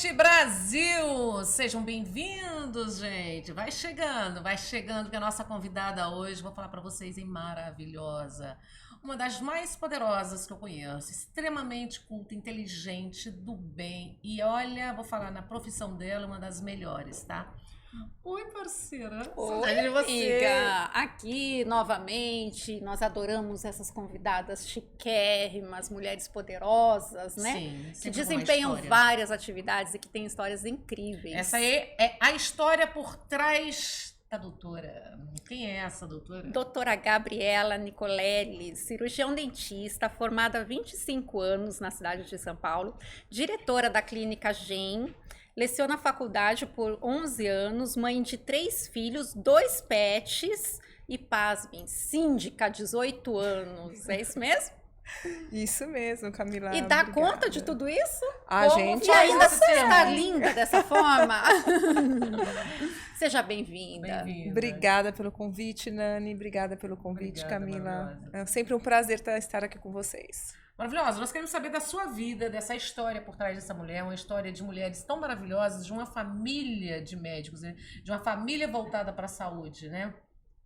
noite, Brasil! Sejam bem-vindos, gente. Vai chegando, que a nossa convidada hoje, vou falar para vocês, é maravilhosa. Uma das mais poderosas que eu conheço, extremamente culta, inteligente, do bem. E olha, vou falar na profissão dela, uma das melhores, tá? Oi, parceira. Oi, de você. amiga. Aqui, novamente, nós adoramos essas convidadas chiquérrimas, mulheres poderosas, né? Sim, que sempre com uma desempenham história. várias atividades e que têm histórias incríveis. Essa aí é a história por trás da doutora. Quem é essa doutora? Doutora Gabriela Nicolelli, cirurgião dentista, formada há 25 anos na cidade de São Paulo, diretora da clínica GEM, leciona a faculdade por 11 anos, mãe de 3 filhos, 2 pets e, pasmem, síndica, 18 anos. É isso mesmo? Isso mesmo, Camila. E dá obrigada. conta de tudo isso? A Como gente E ainda Você está é. linda dessa forma? Seja bem-vinda. Bem-vinda. Obrigada pelo convite, Nani. Obrigada pelo convite, Obrigada, Camila. maravilhosa. É sempre um prazer estar aqui com vocês. Maravilhosa, nós queremos saber da sua vida, dessa história por trás dessa mulher, uma história de mulheres tão maravilhosas, de uma família de médicos, né? De uma família voltada para a saúde, né?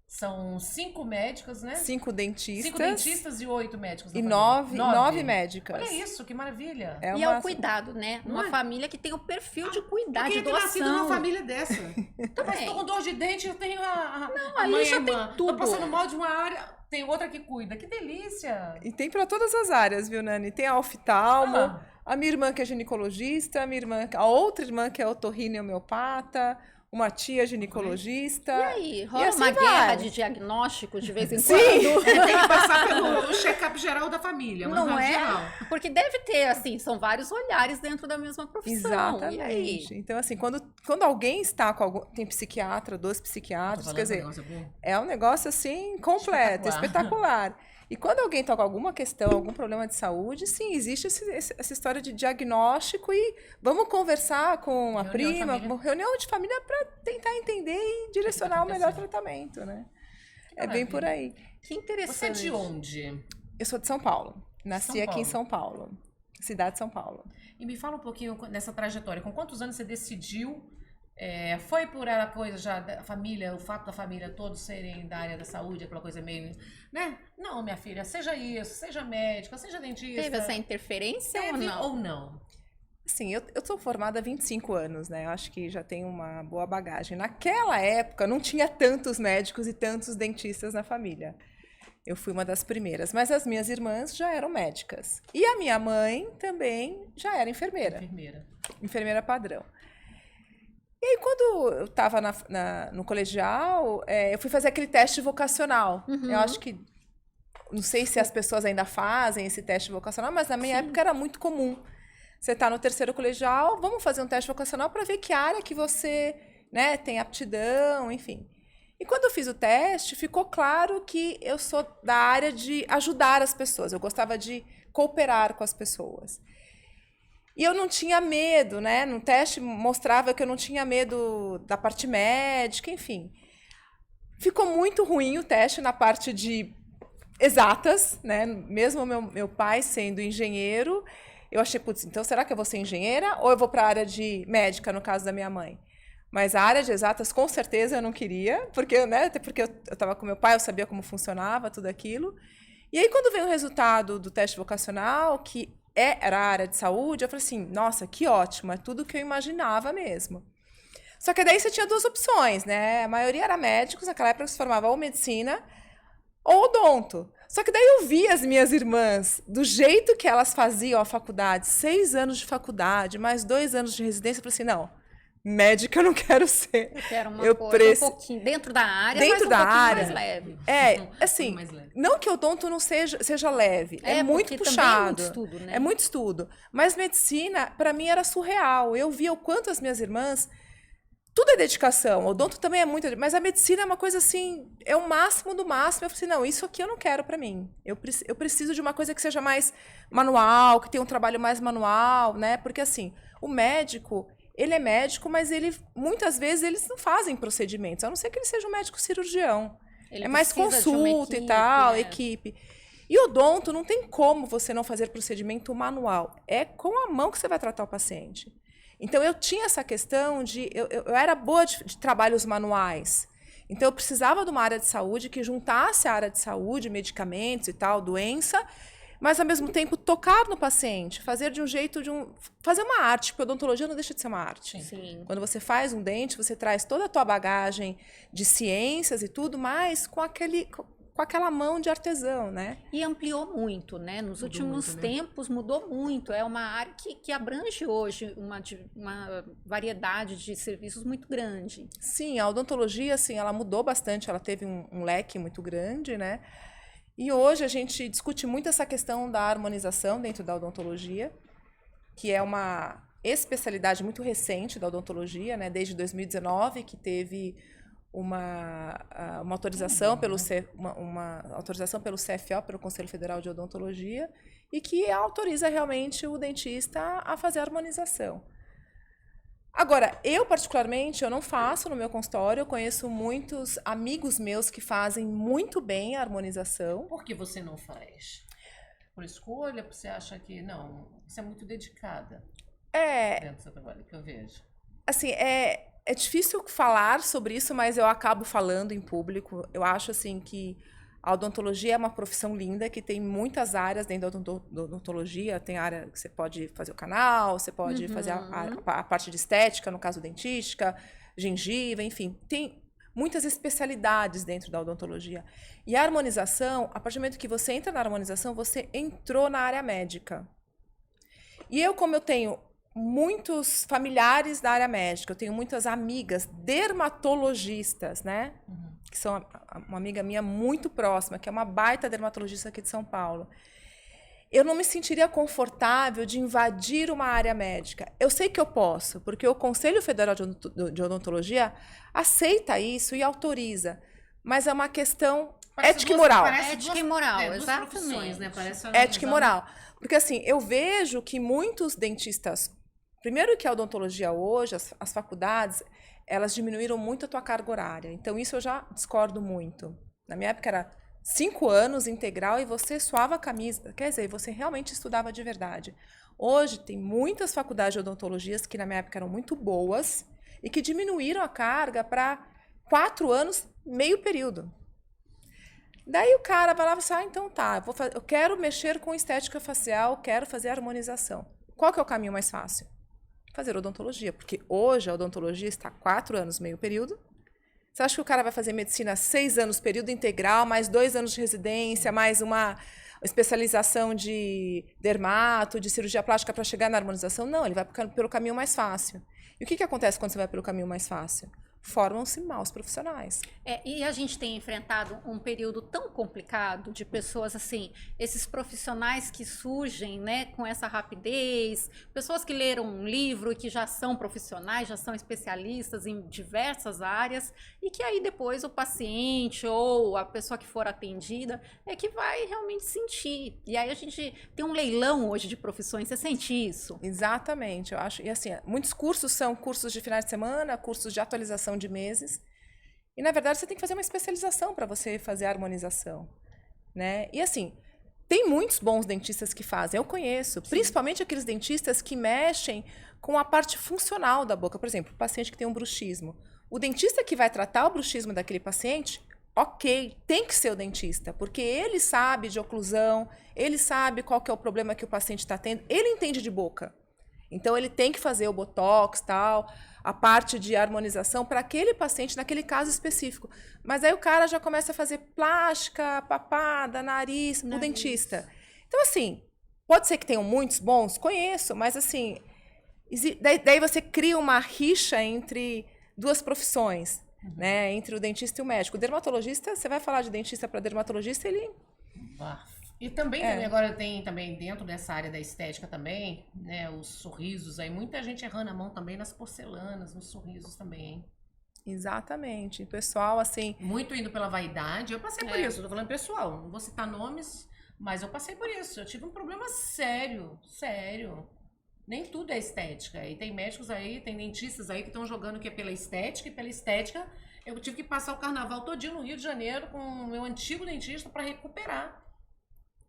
São 5 médicas, né? 5 dentistas. 5 dentistas e 8 médicos. E na 9 família. médicas. Olha isso, que maravilha. É E é uma... o cuidado, né? Não Uma é? família que tem o perfil de cuidar, Eu de queria ter nascido numa doação. família dessa. Mas tô com dor de dente, eu tenho a ali mãe e a já irmã. tem tudo. Tô passando mal de uma área, tem outra que cuida. Que delícia. E tem para todas as áreas, viu, Nani? Tem a oftalmo, Ah. a minha irmã que é ginecologista, a outra irmã que é otorrino e homeopata, uma tia ginecologista. E aí, rola assim uma vai. guerra de diagnóstico de vez em Sim. quando? Você tem que passar pelo check-up geral da família. uma Não é? geral. Porque deve ter, assim, são vários olhares dentro da mesma profissão. E aí? Exatamente. Então, assim, quando alguém está com algum. Tem psiquiatra, 2 Tô psiquiatras, falando quer dizer, negócio bom. é um negócio assim completo, espetacular. E quando alguém está com alguma questão, algum problema de saúde, sim, existe essa história de diagnóstico e vamos conversar com a Reunião de prima, família. uma reunião de família para tentar entender e direcionar o melhor tratamento, né? É bem por aí. Que Você é interessante. de onde? Eu sou de São Paulo. Nasci São aqui em Paulo. São Paulo, cidade de São Paulo. E me fala um pouquinho dessa trajetória. Com quantos anos você decidiu? Foi por a coisa já da família, o fato da família todos serem da área da saúde, aquela coisa meio, né? Não, minha filha, seja isso, seja médica, seja dentista. Teve essa interferência ou Teve não? ou não? Assim, eu sou formada há 25 anos, né? Eu acho que já tenho uma boa bagagem. Naquela época, não tinha tantos médicos e tantos dentistas na família. Eu fui uma das primeiras, mas as minhas irmãs já eram médicas. E a minha mãe também já era enfermeira, Enfermeira. enfermeira padrão. E aí, quando eu estava no colegial, eu fui fazer aquele teste vocacional. Uhum. Eu acho que, não sei se as pessoas ainda fazem esse teste vocacional, mas na minha época era muito comum. Você está no terceiro colegial, vamos fazer um teste vocacional para ver que área que você, né, tem aptidão, enfim. E quando eu fiz o teste, ficou claro que eu sou da área de ajudar as pessoas. Eu gostava de cooperar com as pessoas. E eu não tinha medo, né? No teste mostrava que eu não tinha medo da parte médica, enfim. Ficou muito ruim o teste na parte de exatas, né? Mesmo meu pai sendo engenheiro, eu achei, putz, então será que eu vou ser engenheira ou eu vou para a área de médica, no caso da minha mãe? Mas a área de exatas, com certeza, eu não queria, porque, né, até porque eu estava com meu pai, eu sabia como funcionava tudo aquilo. E aí, quando veio o resultado do teste vocacional, que era a área de saúde, eu falei assim, nossa, que ótimo, é tudo que eu imaginava mesmo. Só que daí você tinha 2 opções, né? A maioria era médicos, naquela época se formava ou medicina ou odonto. Só que daí eu vi as minhas irmãs, do jeito que elas faziam a faculdade, 6 anos de faculdade, mais 2 anos de residência, eu falei assim, não, médica eu não quero ser. Eu quero uma Eu coisa um pouquinho dentro da área, Dentro mas um da pouquinho área. mais leve. Assim, mais leve. não que o odonto não seja leve, é muito porque puxado. também é muito estudo, né? É muito estudo. Mas medicina, para mim, era surreal. Eu via o quanto as minhas irmãs... Tudo é dedicação. O odonto também é muito... Mas a medicina é uma coisa assim... É o máximo do máximo. Eu falei assim, não, isso aqui eu não quero para mim. Eu preciso de uma coisa que seja mais manual, que tenha um trabalho mais manual, né? Porque, assim, o médico... Ele é médico, mas muitas vezes eles não fazem procedimentos. A não ser que ele seja um médico cirurgião. Ele é mais precisa de uma consulta equipe, e tal, né? equipe. E odonto, não tem como você não fazer procedimento manual. É com a mão que você vai tratar o paciente. Então, eu tinha essa questão de... Eu era boa de trabalhos manuais. Então, eu precisava de uma área de saúde que juntasse a área de saúde, medicamentos e tal, doença, mas, ao mesmo tempo, tocar no paciente, fazer de um jeito fazer uma arte, porque a odontologia não deixa de ser uma arte. Sim. Quando você faz um dente, você traz toda a tua bagagem de ciências e tudo, mas com aquela mão de artesão, né? E ampliou muito, né? Nos últimos muito, né? tempos mudou muito. É uma área que abrange hoje uma variedade de serviços muito grande. Sim, a odontologia, assim, ela mudou bastante, ela teve um leque muito grande, né? E hoje a gente discute muito essa questão da harmonização dentro da odontologia, que é uma especialidade muito recente da odontologia, né? Desde 2019, que teve uma autorização uma autorização pelo CFO, pelo Conselho Federal de Odontologia, e que autoriza realmente o dentista a fazer a harmonização. Agora, eu particularmente, eu não faço no meu consultório, eu conheço muitos amigos meus que fazem muito bem a harmonização. Por que você não faz? Por escolha? Porque você acha que, não, você é muito dedicada dentro do seu trabalho, que eu vejo. Assim, é difícil falar sobre isso, mas eu acabo falando em público. Eu acho, assim, que a odontologia é uma profissão linda, que tem muitas áreas dentro da odontologia. Tem área que você pode fazer o canal, você pode fazer a parte de estética, no caso dentística, gengiva, enfim. Tem muitas especialidades dentro da odontologia. E a harmonização, a partir do momento que você entra na harmonização, você entrou na área médica. E eu, como eu tenho muitos familiares da área médica, eu tenho muitas amigas dermatologistas, né? Que são uma amiga minha muito próxima, que é uma baita dermatologista aqui de São Paulo. Eu não me sentiria confortável de invadir uma área médica. Eu sei que eu posso, porque o Conselho Federal de Odontologia aceita isso e autoriza. Mas é uma questão ética e moral. Ética e moral, duas exatamente. profissões, né? Parece Ética e moral. Porque, assim, eu vejo que muitos dentistas... Primeiro que a odontologia hoje, as faculdades, elas diminuíram muito a tua carga horária. Então, isso eu já discordo muito. Na minha época era 5 anos integral e você suava a camisa. Quer dizer, você realmente estudava de verdade. Hoje, tem muitas faculdades de odontologias que na minha época eram muito boas e que diminuíram a carga para 4 anos, meio período. Daí o cara vai lá e fala, então tá, eu quero mexer com estética facial, quero fazer harmonização. Qual que é o caminho mais fácil? Fazer odontologia, porque hoje a odontologia está 4 anos, meio período. Você acha que o cara vai fazer medicina 6 anos, período integral, mais 2 anos de residência, mais uma especialização de dermato, de cirurgia plástica para chegar na harmonização? Não, ele vai pelo caminho mais fácil. E o que acontece quando você vai pelo caminho mais fácil? Formam-se maus profissionais. E a gente tem enfrentado um período tão complicado de pessoas assim, esses profissionais que surgem, né, com essa rapidez, pessoas que leram um livro e que já são profissionais, já são especialistas em diversas áreas e que aí depois o paciente ou a pessoa que for atendida é que vai realmente sentir. E aí a gente tem um leilão hoje de profissões, você sente isso? Exatamente, eu acho. E assim, muitos cursos são cursos de finais de semana, cursos de atualização de meses. E, na verdade, você tem que fazer uma especialização para você fazer a harmonização, né? E, assim, tem muitos bons dentistas que fazem. Eu conheço, principalmente aqueles dentistas que mexem com a parte funcional da boca. Por exemplo, o paciente que tem um bruxismo. O dentista que vai tratar o bruxismo daquele paciente, ok, tem que ser o dentista, porque ele sabe de oclusão, ele sabe qual que é o problema que o paciente está tendo, ele entende de boca. Então, ele tem que fazer o botox, tal, a parte de harmonização para aquele paciente, naquele caso específico. Mas aí o cara já começa a fazer plástica, papada, nariz, o dentista. Então, assim, pode ser que tenham muitos bons, conheço, mas assim, daí você cria uma rixa entre duas profissões, né? Entre o dentista e o médico. O dermatologista, você vai falar de dentista para dermatologista, ele... E também agora tem também dentro dessa área da estética também, né, os sorrisos aí, muita gente errando a mão também nas porcelanas, nos sorrisos também, hein? Exatamente. Pessoal, assim... Muito indo pela vaidade. Eu passei por isso, tô falando pessoal, não vou citar nomes, mas eu passei por isso. Eu tive um problema sério, sério. Nem tudo é estética. E tem médicos aí, tem dentistas aí que estão jogando que é pela estética, e pela estética eu tive que passar o carnaval todinho no Rio de Janeiro com o meu antigo dentista para recuperar.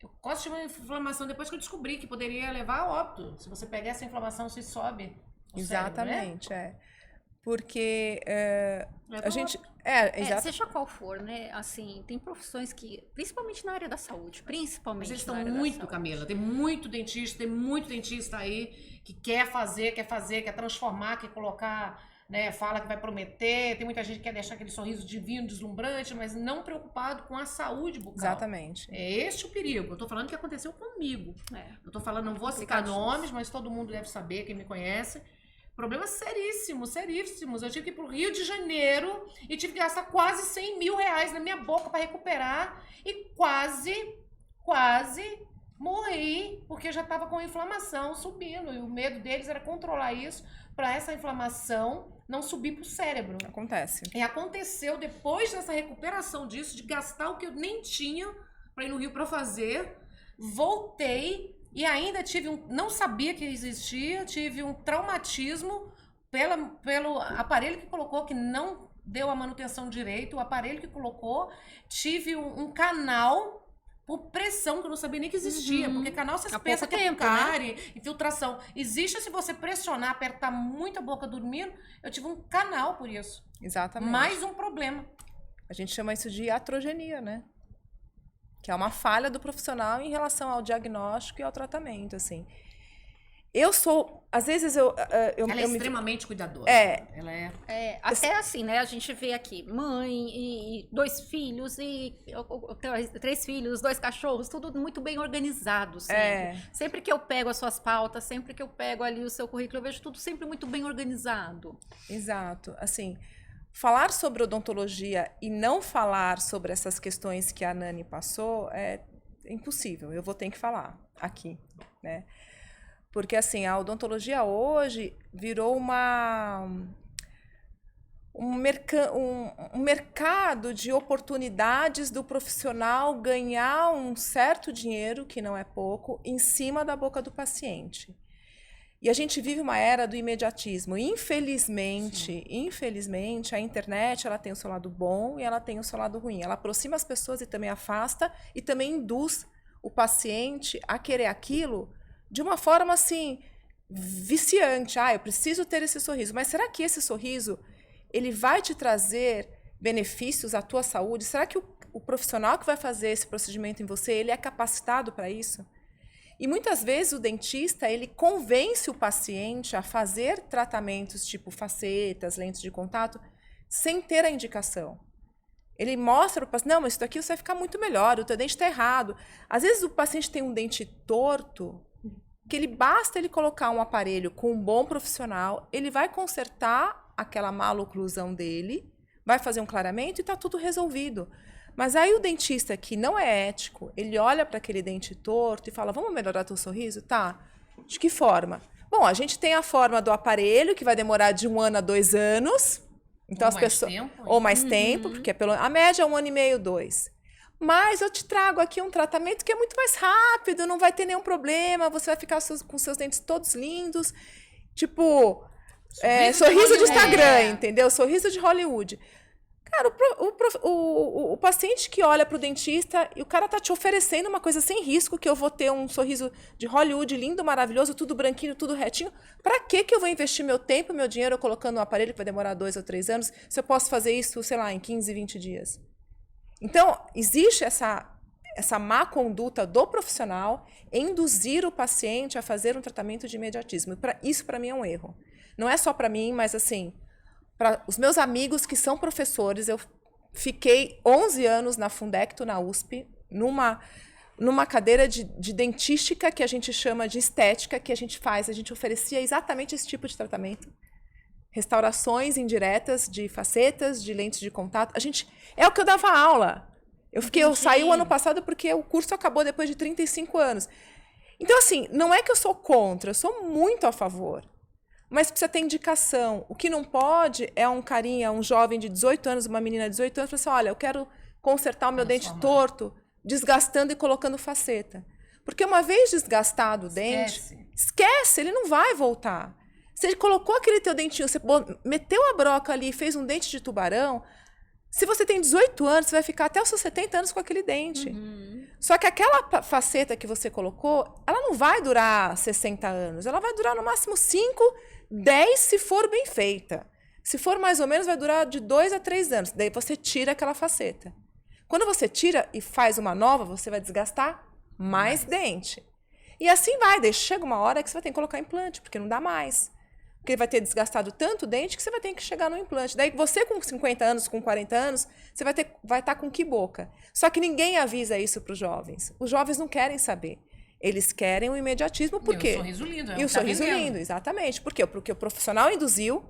Eu quase tive uma inflamação depois que eu descobri que poderia levar a óbito. Se você pegar essa inflamação, você sobe. o Exatamente, cérebro, Porque né? a gente... Seja qual for, né? Assim, tem profissões que, principalmente na área da saúde, principalmente Mas eles na estão área da muito, saúde. Camila. Tem muito dentista aí que quer fazer, quer transformar, quer colocar, né? Fala que vai prometer. Tem muita gente que quer deixar aquele sorriso divino, deslumbrante, mas não preocupado com a saúde bucal. Exatamente. É este o perigo. Eu tô falando que aconteceu comigo. Eu tô falando, não vou citar Complicadíssimo. nomes, mas todo mundo deve saber, quem me conhece. Problemas seríssimos, seríssimos. Eu tive que ir pro Rio de Janeiro e tive que gastar quase 100 mil reais na minha boca para recuperar e quase morri porque já estava com inflamação subindo e o medo deles era controlar isso para essa inflamação não subir pro cérebro. Acontece. E aconteceu depois dessa recuperação disso, de gastar o que eu nem tinha para ir no Rio para fazer, voltei. E ainda não sabia que existia, tive um traumatismo pelo aparelho que colocou, que não deu a manutenção direito, o aparelho que colocou, tive um canal por pressão, que eu não sabia nem que existia, porque canal você pensa que é cárie, infiltração. Existe se você pressionar, apertar muito a boca dormindo, eu tive um canal por isso. Exatamente. Mais um problema. A gente chama isso de iatrogenia, né? Que é uma falha do profissional em relação ao diagnóstico e ao tratamento, assim. Às vezes ela é extremamente cuidadosa. Ela até assim, né? A gente vê aqui mãe e 2 filhos e 3 filhos, 2 cachorros, tudo muito bem organizado sempre. Sempre que eu pego as suas pautas, sempre que eu pego ali o seu currículo, eu vejo tudo sempre muito bem organizado. Exato. Assim, falar sobre odontologia e não falar sobre essas questões que a Nani passou é impossível. Eu vou ter que falar aqui, né? Porque, assim, a odontologia hoje virou um mercado de oportunidades do profissional ganhar um certo dinheiro, que não é pouco, em cima da boca do paciente. E a gente vive uma era do imediatismo. Infelizmente, a internet ela tem o seu lado bom e ela tem o seu lado ruim. Ela aproxima as pessoas e também afasta e também induz o paciente a querer aquilo de uma forma, assim, viciante. Eu preciso ter esse sorriso. Mas será que esse sorriso, ele vai te trazer benefícios à tua saúde? Será que o profissional que vai fazer esse procedimento em você, ele é capacitado para isso? E muitas vezes o dentista, ele convence o paciente a fazer tratamentos tipo facetas, lentes de contato, sem ter a indicação. Ele mostra para o paciente, não, mas isso daqui você vai ficar muito melhor, o teu dente está errado. Às vezes o paciente tem um dente torto, que basta ele colocar um aparelho com um bom profissional, ele vai consertar aquela maloclusão dele, vai fazer um clareamento e está tudo resolvido. Mas aí o dentista que não é ético, ele olha para aquele dente torto e fala, vamos melhorar teu sorriso? Tá. De que forma? Bom, a gente tem a forma do aparelho, que vai demorar de 1 ano a 2 anos. Então, ou mais tempo. Ou mais tempo, porque a média é 1 ano e meio, 2. Mas eu te trago aqui um tratamento que é muito mais rápido, não vai ter nenhum problema, você vai ficar com seus dentes todos lindos. Tipo, sorriso de Instagram, entendeu? Sorriso de Hollywood. Cara, o paciente que olha pro dentista e o cara tá te oferecendo uma coisa sem risco, que eu vou ter um sorriso de Hollywood lindo, maravilhoso, tudo branquinho, tudo retinho. Pra que eu vou investir meu tempo, meu dinheiro colocando um aparelho que vai demorar 2 ou 3 anos, se eu posso fazer isso, sei lá, em 15, 20 dias? Então, existe essa má conduta do profissional em induzir o paciente a fazer um tratamento de imediatismo. Isso, para mim, é um erro. Não é só para mim, mas, assim, para os meus amigos que são professores, eu fiquei 11 anos na Fundecto, na USP, numa cadeira de dentística, que a gente chama de estética, que a gente oferecia exatamente esse tipo de tratamento. Restaurações indiretas de facetas, de lentes de contato. É o que eu dava aula. Eu saí o ano passado porque o curso acabou depois de 35 anos. Então, assim, não é que eu sou contra, eu sou muito a favor. Mas precisa ter indicação. O que não pode é um jovem de 18 anos, uma menina de 18 anos, falar assim, olha, eu quero consertar o meu dente torto, desgastando e colocando faceta. Porque uma vez desgastado o dente, esquece, ele não vai voltar. Se ele colocou aquele teu dentinho, você meteu a broca ali e fez um dente de tubarão, se você tem 18 anos, você vai ficar até os seus 70 anos com aquele dente. Só que aquela faceta que você colocou, ela não vai durar 60 anos. Ela vai durar no máximo 5, 10 se for bem feita. Se for mais ou menos, vai durar de 2 a 3 anos. Daí você tira aquela faceta. Quando você tira e faz uma nova, você vai desgastar mais dente. E assim vai. Daí chega uma hora que você vai ter que colocar implante, porque não dá mais. Porque vai ter desgastado tanto dente que você vai ter que chegar no implante. Daí você com 50 anos, com 40 anos, você vai estar com que boca? Só que ninguém avisa isso para os jovens. Os jovens não querem saber. Eles querem o imediatismo, por quê? E o sorriso lindo. E o sorriso lindo, exatamente. Por quê? Porque o profissional induziu,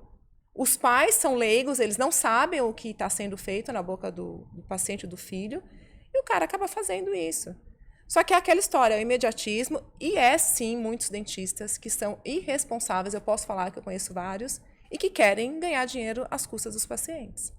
os pais são leigos, eles não sabem o que está sendo feito na boca do paciente, do filho, e o cara acaba fazendo isso. Só que é aquela história, o imediatismo, e sim, muitos dentistas que são irresponsáveis, eu posso falar que eu conheço vários, e que querem ganhar dinheiro às custas dos pacientes.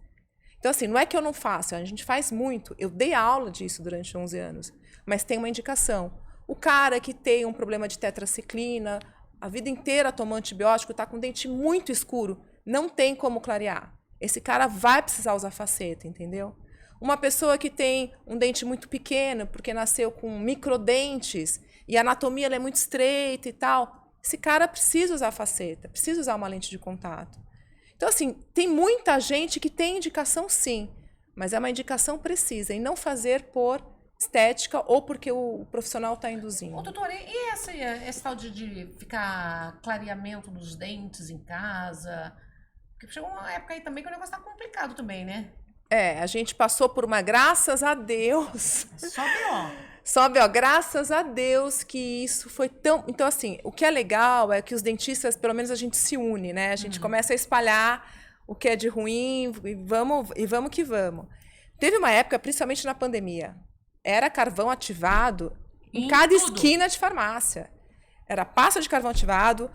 Então, assim, não é que eu não faço, a gente faz muito. Eu dei aula disso durante 11 anos, mas tem uma indicação. O cara que tem um problema de tetraciclina, a vida inteira tomou antibiótico, está com o dente muito escuro, não tem como clarear. Esse cara vai precisar usar faceta, entendeu? Uma pessoa que tem um dente muito pequeno, porque nasceu com microdentes, e a anatomia ela é muito estreita e tal, esse cara precisa usar faceta, precisa usar uma lente de contato. Então, assim, tem muita gente que tem indicação sim, mas é uma indicação precisa, e não fazer por estética ou porque o profissional está induzindo. Ô, doutora, e esse tal de ficar clareamento nos dentes em casa? Porque chegou uma época aí também que o negócio tá complicado também, né? A gente passou por uma, graças a Deus. Só B.O. Só B.O. Graças a Deus que isso foi tão... Então, assim, o que é legal é que os dentistas, pelo menos a gente se une, né? A gente começa a espalhar o que é de ruim e vamos que vamos. Teve uma época, principalmente na pandemia, era carvão ativado em cada esquina de farmácia. Era pasta de carvão ativado.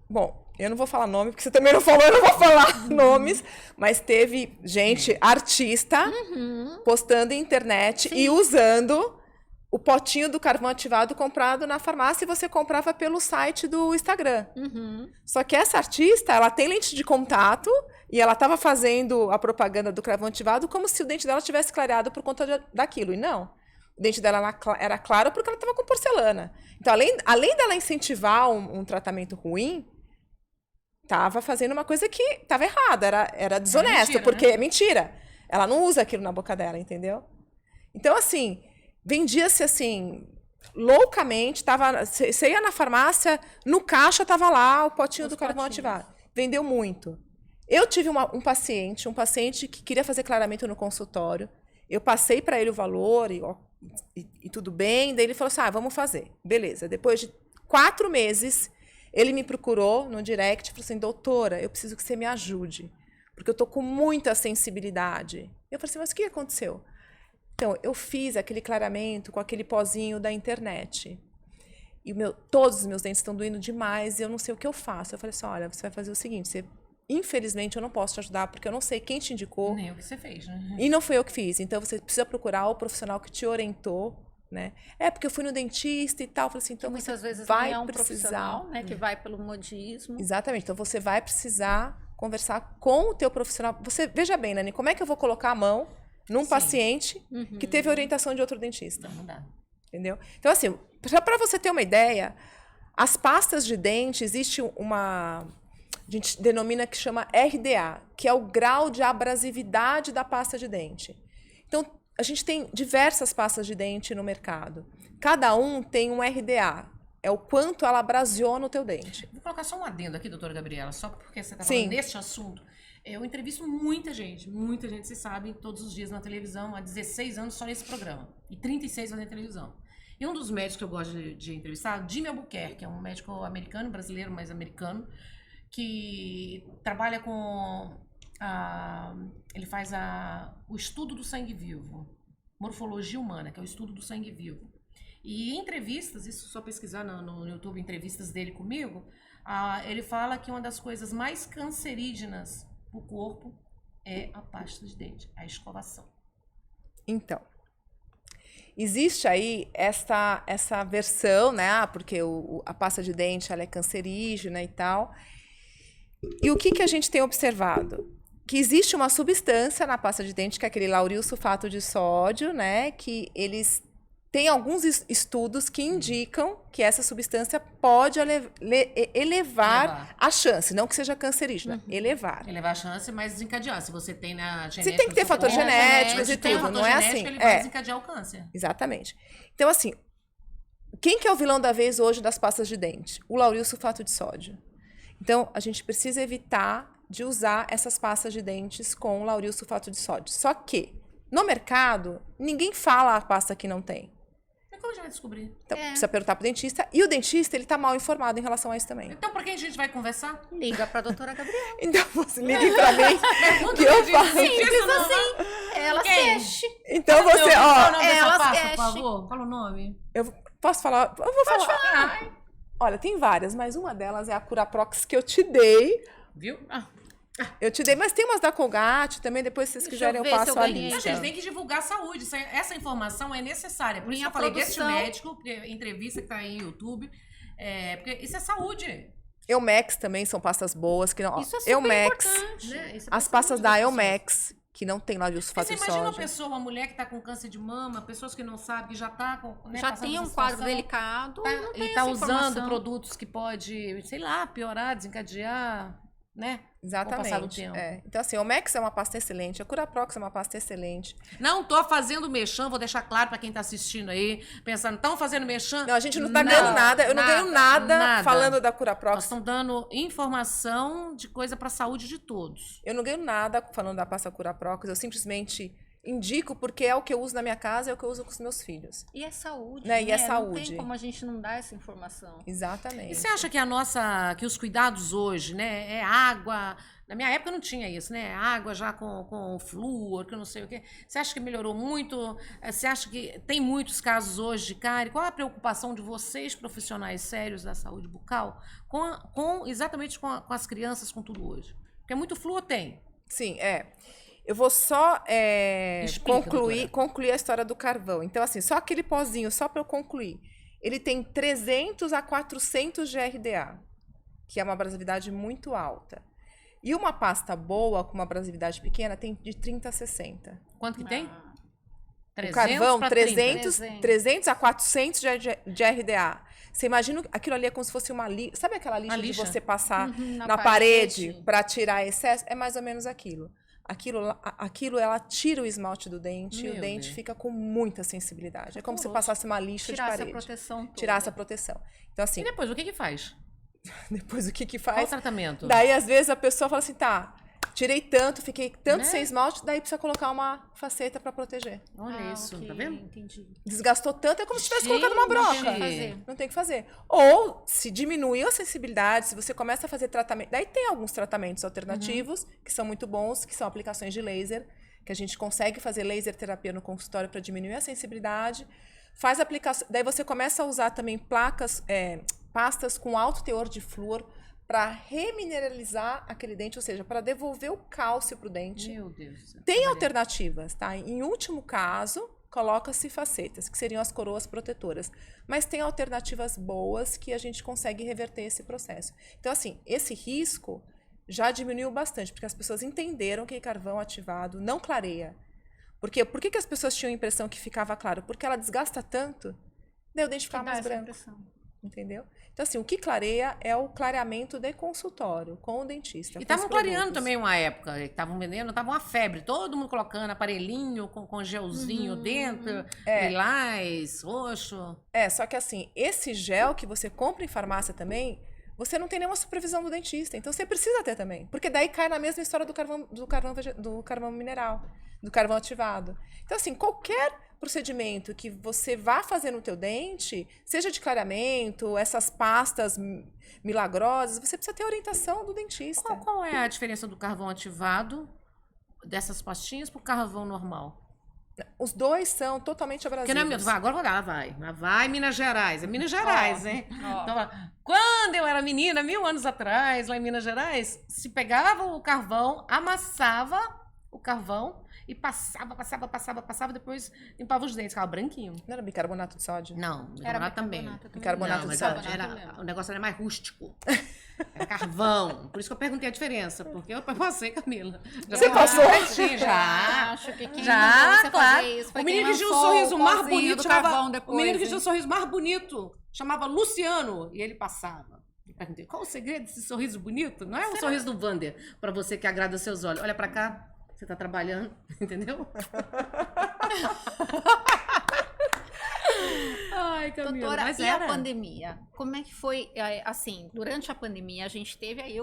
Bom, eu não vou falar nome, porque você também não falou, eu não vou falar nomes. Mas teve gente, artista, postando em internet e usando o potinho do carvão ativado comprado na farmácia e você comprava pelo site do Instagram. Só que essa artista, ela tem lente de contato e ela estava fazendo a propaganda do carvão ativado como se o dente dela tivesse clareado por conta daquilo. E não. O dente dela era claro porque ela estava com porcelana. Então, além dela incentivar um tratamento ruim, estava fazendo uma coisa que estava errada, era desonesta, mentira, porque né? é mentira. Ela não usa aquilo na boca dela, entendeu? Então, assim, vendia-se assim, loucamente, você ia na farmácia, no caixa estava lá o potinho do carvão ativado. Vendeu muito. Eu tive um paciente que queria fazer clareamento no consultório, eu passei para ele o valor e tudo bem, daí ele falou assim, vamos fazer. Beleza, depois de 4 meses... Ele me procurou no direct e falou assim, doutora, eu preciso que você me ajude, porque eu tô com muita sensibilidade. Eu falei assim, mas o que aconteceu? Então, eu fiz aquele clareamento com aquele pozinho da internet. E todos os meus dentes estão doendo demais e eu não sei o que eu faço. Eu falei assim, olha, você vai fazer o seguinte, infelizmente eu não posso te ajudar, porque eu não sei quem te indicou. Nem o que você fez, né? E não foi eu que fiz. Então, você precisa procurar o profissional que te orientou, né? Porque eu fui no dentista e tal. Eu falei assim, então muitas vezes vai é um precisar, profissional, né, que vai pelo modismo. Exatamente. Então você vai precisar conversar com o teu profissional. Você veja bem, Nani, como é que eu vou colocar a mão num paciente que teve orientação de outro dentista? Não dá. Entendeu? Então, assim, para você ter uma ideia, as pastas de dente, existe a gente denomina que chama RDA, que é o grau de abrasividade da pasta de dente. Então, a gente tem diversas pastas de dente no mercado. Cada um tem um RDA. É o quanto ela abrasiona o teu dente. Vou colocar só um adendo aqui, doutora Gabriela, só porque você está falando neste assunto. Eu entrevisto muita gente, você sabe, todos os dias na televisão, há 16 anos só nesse programa. E 36 fazendo televisão. E um dos médicos que eu gosto de entrevistar, Jimmy Albuquerque, é um médico americano, brasileiro, mas americano, que trabalha com... ele faz o estudo do sangue vivo, morfologia humana, que é o estudo do sangue vivo. E em entrevistas, isso só pesquisar no YouTube, entrevistas dele comigo, ele fala que uma das coisas mais cancerígenas para o corpo é a pasta de dente, a escovação. Então, existe aí essa versão, né? Porque a pasta de dente ela é cancerígena e tal. E o que a gente tem observado? Que existe uma substância na pasta de dente, que é aquele lauril sulfato de sódio, né? Que eles tem alguns estudos que indicam que essa substância pode elevar a chance, não que seja cancerígena, elevar. Elevar a chance, mas desencadear. Se você tem na genética... Você tem que ter fatores genéticos e tudo, não é assim? Ele vai desencadear o câncer. Exatamente. Então, assim, quem que é o vilão da vez hoje das pastas de dente? O lauril sulfato de sódio. Então, a gente precisa evitar de usar essas pastas de dentes com lauril sulfato de sódio. Só que, no mercado, ninguém fala a pasta que não tem. Mas como a gente vai descobrir? Então, precisa perguntar pro dentista. E o dentista, ele tá mal informado em relação a isso também. Então, por quem a gente vai conversar? Liga pra doutora Gabriela. Então, você ligue pra mim que eu falo. Simples assim. Ela feche. Então, você, Qual o ó... nome dessa elas pasta, queixem. por favor? Fala o nome. Eu posso falar? Eu vou Pode falar. falar. Olha, tem várias, mas uma delas é a Curaprox que eu te dei. Viu? Eu te dei, mas tem umas da Colgate também, depois se vocês Deixa quiserem eu eu ver se passo eu a ganhei. Mas, lista. gente, tem que divulgar a saúde. Essa informação é necessária. Por isso Minha que eu falei desse produção. médico, porque entrevista que tá aí no YouTube. Porque isso é saúde. Eumex também são pastas boas. Que não, Isso é super Eumex, importante. Né? Isso é as pra pastas saúde da das pessoas. Eumex, que não tem lauril Mas sulfato você de imagina uma sódio. pessoa, uma mulher que tá com câncer de mama, pessoas que não sabem, que já tá com. Né, Já passando tem um essa quadro situação, delicado, não tem e tá essa usando informação. produtos que pode, sei lá, piorar, desencadear, né? Com o passar do Exatamente. tempo. Então, assim, a Eumex é uma pasta excelente, a Curaprox é uma pasta excelente. Não tô fazendo mexã, vou deixar claro pra quem tá assistindo aí, pensando, estão fazendo mexã? Não, a gente não tá ganhando nada, eu não ganho nada falando da Nós Curaprox. estamos dando informação de coisa pra saúde de todos. Eu não ganho nada falando da pasta Curaprox, eu simplesmente indico porque é o que eu uso na minha casa, é o que eu uso com os meus filhos. E é saúde, Né? E é Não saúde. tem como a gente não dar essa informação. Exatamente. E você acha que os cuidados hoje, né, é água? Na minha época não tinha isso, né? Água já com flúor, que eu não sei o quê. Você acha que melhorou muito? Você acha que tem muitos casos hoje de cárie? Qual é a preocupação de vocês, profissionais sérios da saúde bucal, exatamente com as crianças, com tudo hoje? Porque muito flúor tem. Sim, eu vou só Explica, concluir a história do carvão. Então, assim, só aquele pozinho, só para eu concluir. Ele tem 300 a 400 de RDA, que é uma abrasividade muito alta. E uma pasta boa, com uma abrasividade pequena, tem de 30 a 60. Quanto que tem? Ah, O 300 carvão, pra 300 a 400 de RDA. Você imagina, aquilo ali é como se fosse uma lixa. Sabe aquela lixa de lixa. você passar na na parede parede. para tirar excesso? É mais ou menos aquilo. Aquilo, ela tira o esmalte do dente e o Meu dente Deus. fica com muita sensibilidade. É como se Horroroso. passasse uma lixa Tirar de essa parede. proteção toda. Tirasse a proteção. Então, assim, E depois, o que faz? depois o que Qual o faz? tratamento? Daí, às vezes, a pessoa fala assim, tá, tirei tanto, fiquei tanto Né? sem esmalte, daí precisa colocar uma faceta para proteger. Olha isso, ok, tá vendo? Entendi. Desgastou tanto, é como se tivesse Gente, colocado uma broca. Não tem o que fazer. Não tem o que fazer. Ou, se diminuiu a sensibilidade, se você começa a fazer tratamento... Daí tem alguns tratamentos alternativos, que são muito bons, que são aplicações de laser, que a gente consegue fazer laser terapia no consultório para diminuir a sensibilidade. Faz aplicação... Daí você começa a usar também pastas com alto teor de flúor para remineralizar aquele dente, ou seja, para devolver o cálcio para o dente. Meu Deus do céu. Tem alternativas, tá? Em último caso, coloca-se facetas, que seriam as coroas protetoras. Mas tem alternativas boas que a gente consegue reverter esse processo. Então, assim, esse risco já diminuiu bastante, porque as pessoas entenderam que carvão ativado não clareia. Por que as pessoas tinham a impressão que ficava claro? Porque ela desgasta tanto, daí o dente ficava mais branco. Entendeu? Então, assim, o que clareia é o clareamento de consultório, com o dentista. E com os estavam clareando produtos. também uma época, que estavam vendendo, tava uma febre, todo mundo colocando aparelhinho com gelzinho dentro, lilás, roxo. Só que assim, esse gel que você compra em farmácia também, você não tem nenhuma supervisão do dentista. Então você precisa ter também. Porque daí cai na mesma história do carvão mineral, do carvão ativado. Então, assim, qualquer procedimento que você vá fazer no teu dente, seja de clareamento, essas pastas milagrosas, você precisa ter orientação do dentista. Qual é a diferença do carvão ativado, dessas pastinhas, pro carvão normal? Os dois são totalmente Porque abrasivos. não é meu, agora vou lá, vai. Vai Minas Gerais. É Minas Gerais, hein? ó. Então, quando eu era menina, 1000 anos atrás, lá em Minas Gerais, se pegava o carvão, amassava o carvão e passava, depois limpava os dentes, ficava branquinho. Não era bicarbonato de sódio? Não, bicarbonato também. Bicarbonato Não, de mas sódio. o negócio era mais rústico. Era carvão. Por isso que eu perguntei a diferença, porque eu passei, Camila. Você passou? Já. Acho que quem Já, mandou você claro. fazer isso foi O quem menino que tinha o lançou sorriso mais pozinho bonito do chamava, carvão o depois, menino que hein? tinha o sorriso mais bonito chamava Luciano e ele passava. Eu perguntei, qual o segredo desse sorriso bonito? Não é o sorriso do Wander, pra você que agrada os seus olhos. Olha pra cá, você tá trabalhando, entendeu? Ai, Camila, Doutora, mas e era. a pandemia? Como é que foi, assim, durante a pandemia a gente teve aí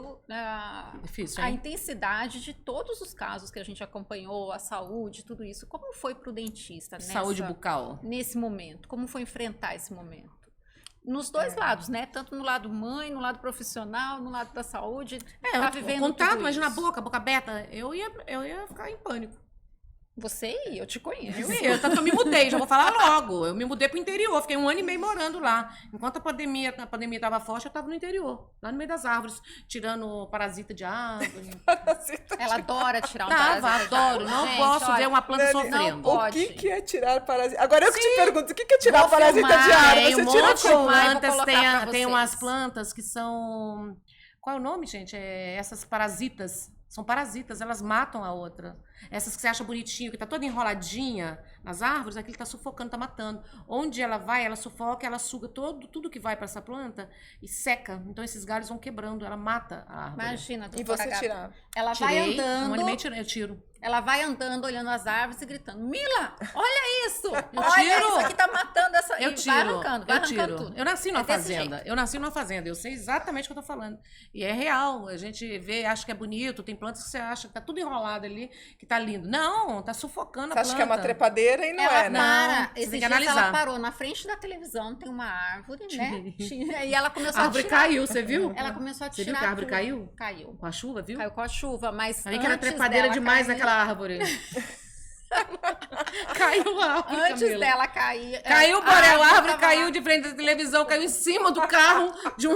Difícil, a hein? intensidade de todos os casos que a gente acompanhou, a saúde, tudo isso. Como foi para o dentista Saúde bucal. nesse momento? Como foi enfrentar esse momento? Nos dois lados, né? Tanto no lado mãe, no lado profissional, no lado da saúde. Tá vivendo o contato, tudo mas na isso. boca aberta, eu ia ficar em pânico. Você ia, eu te conheço. Tanto que eu me mudei, já vou falar logo. Eu me mudei pro interior, fiquei 1 ano e meio morando lá. Enquanto a pandemia estava forte, eu estava no interior, lá no meio das árvores, tirando parasita de árvore. Ela adora tirar um Tava, parasita de adoro. árvore. Não Gente, posso olha, ver uma planta Dani, sofrendo. não O pode. que é tirar parasita? Agora eu que te pergunto, o que é tirar Vou parasita filmar, de árvore? Tem Você um tira monte de como? filmar e vou plantas, colocar pra tem vocês. umas plantas que são... Qual é o nome, gente? Essas parasitas. São parasitas, elas matam a outra. Essas que você acha bonitinho, que tá toda enroladinha nas árvores, aquilo tá sufocando, tá matando. Onde ela vai, ela sufoca, ela suga tudo que vai para essa planta e seca. Então esses galhos vão quebrando, ela mata a árvore. Imagina, E doutora você Gabi. tirar? Ela vai Tirei, andando, 1 ano e meio eu tiro. ela vai andando, olhando as árvores e gritando: Mila, olha isso! Eu Olha tiro. isso aqui tá matando essa. Eu E tiro, vai arrancando eu tiro. tudo. Eu nasci numa É desse fazenda. jeito. Eu nasci numa fazenda. Eu sei exatamente o que eu tô falando. E é real. A gente vê, acha que é bonito. Tem plantas que você acha que tá tudo enrolado ali, que tá lindo. Não, tá sufocando Você a acha planta. que é uma trepadeira e não Ela é, né? para. Não, você Esses tem que dias ela analisar. parou na frente da televisão, tem uma árvore, né? E ela começou A a árvore tirar. caiu, você viu? Ela começou a Você tirar. viu que a árvore tudo. caiu? Caiu. Com a chuva, viu? Caiu com a chuva, mas. Falei que era antes trepadeira dela demais cair- naquela árvore. Caiu a árvore, Antes Camila. dela cair. Caiu, porém, a árvore tava caiu lá. de frente da televisão, caiu em cima do carro de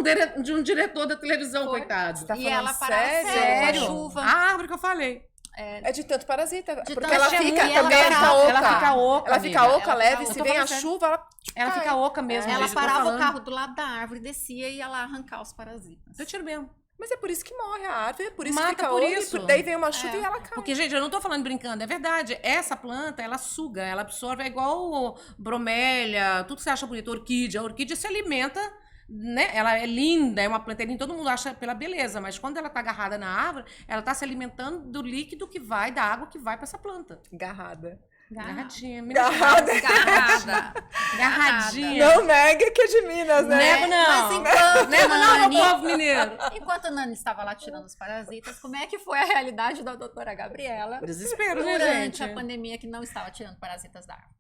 um diretor da televisão, Foi. coitado. Tá E falando ela parava sério? sério, com a chuva. A árvore que eu falei. É de tanto parasita. De porque tanto ela chamego, fica e ela também, ela fica parava. oca. Ela fica oca, Ela fica amiga. oca, Ela leve. fica Se oca. vem Eu a tô falando chuva, ela Ela cai. fica oca mesmo. Ela gente, eu tô parava o falando. carro do lado da árvore, descia e ia lá arrancar os parasitas. Eu tiro mesmo. Mas é por isso que morre a árvore, é por isso Mata que fica por oca, isso. daí vem uma chuva É. e ela cai. Porque, gente, eu não tô falando brincando, é verdade. Essa planta, ela suga, ela absorve, é igual bromélia, tudo que você acha bonito, orquídea. A orquídea se alimenta, né? Ela é linda, é uma planta linda, todo mundo acha pela beleza, mas quando ela tá agarrada na árvore, ela tá se alimentando do líquido que vai, da água que vai pra essa planta. Agarrada. Agarradinha. Agarrada. Agarrada. Agarradinha. Não nega que é de Minas, né? Nego não. Mas enquanto Nego não, Nani- meu povo mineiro. Enquanto a Nani estava lá tirando os parasitas, como é que foi a realidade da doutora Gabriela Desespero, né, durante gente? a pandemia que não estava tirando parasitas da árvore?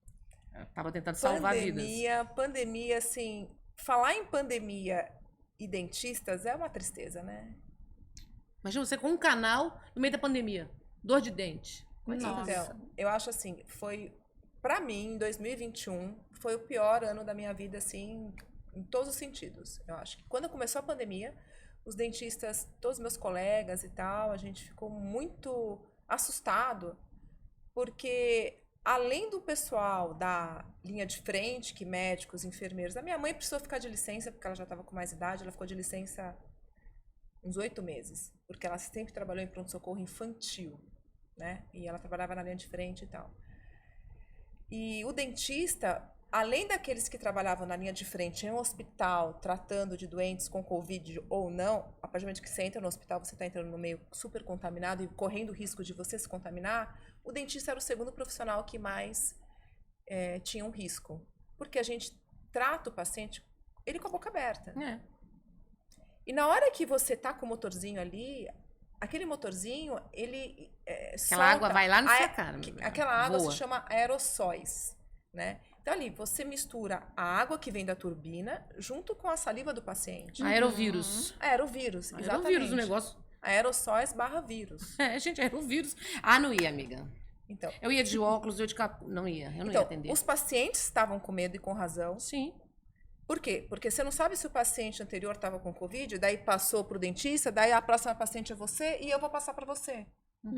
Eu tava tentando salvar vidas. Pandemia, assim, falar em pandemia e dentistas é uma tristeza, né? Imagina você com um canal no meio da pandemia. Dor de dente. Nossa. Então, eu acho assim, pra mim, 2021, foi o pior ano da minha vida, assim, em todos os sentidos. Eu acho que quando começou a pandemia, os dentistas, todos os meus colegas e tal, a gente ficou muito assustado, porque além do pessoal da linha de frente, que médicos, enfermeiros, a minha mãe precisou ficar de licença, porque ela já estava com mais idade, ela ficou de licença uns 8 meses, porque ela sempre trabalhou em pronto-socorro infantil, né? E ela trabalhava na linha de frente e tal. E o dentista, além daqueles que trabalhavam na linha de frente em um hospital, tratando de doentes com Covid ou não, a partir do momento que você entra no hospital, você está entrando no meio super contaminado e correndo o risco de você se contaminar, o dentista era o segundo profissional que mais tinha um risco. Porque a gente trata o paciente, ele com a boca aberta. É. E na hora que você tá com o motorzinho ali, aquele motorzinho, ele Aquela água vai lá na sua cara. Aquela água Voa. se chama aerossóis, né? Então ali, você mistura a água que vem da turbina junto com a saliva do paciente. Aerovírus. Aerovírus, exatamente. Aerovírus o negócio. Aerossóis / vírus. É, gente, aerovírus. Ah, não ia, amiga. Então, Eu ia de óculos, eu de capuz. Não ia, eu não ia então atender. os pacientes estavam com medo e com razão. Sim. Por quê? Porque você não sabe se o paciente anterior estava com Covid, daí passou para o dentista, daí a próxima paciente é você e eu vou passar para você.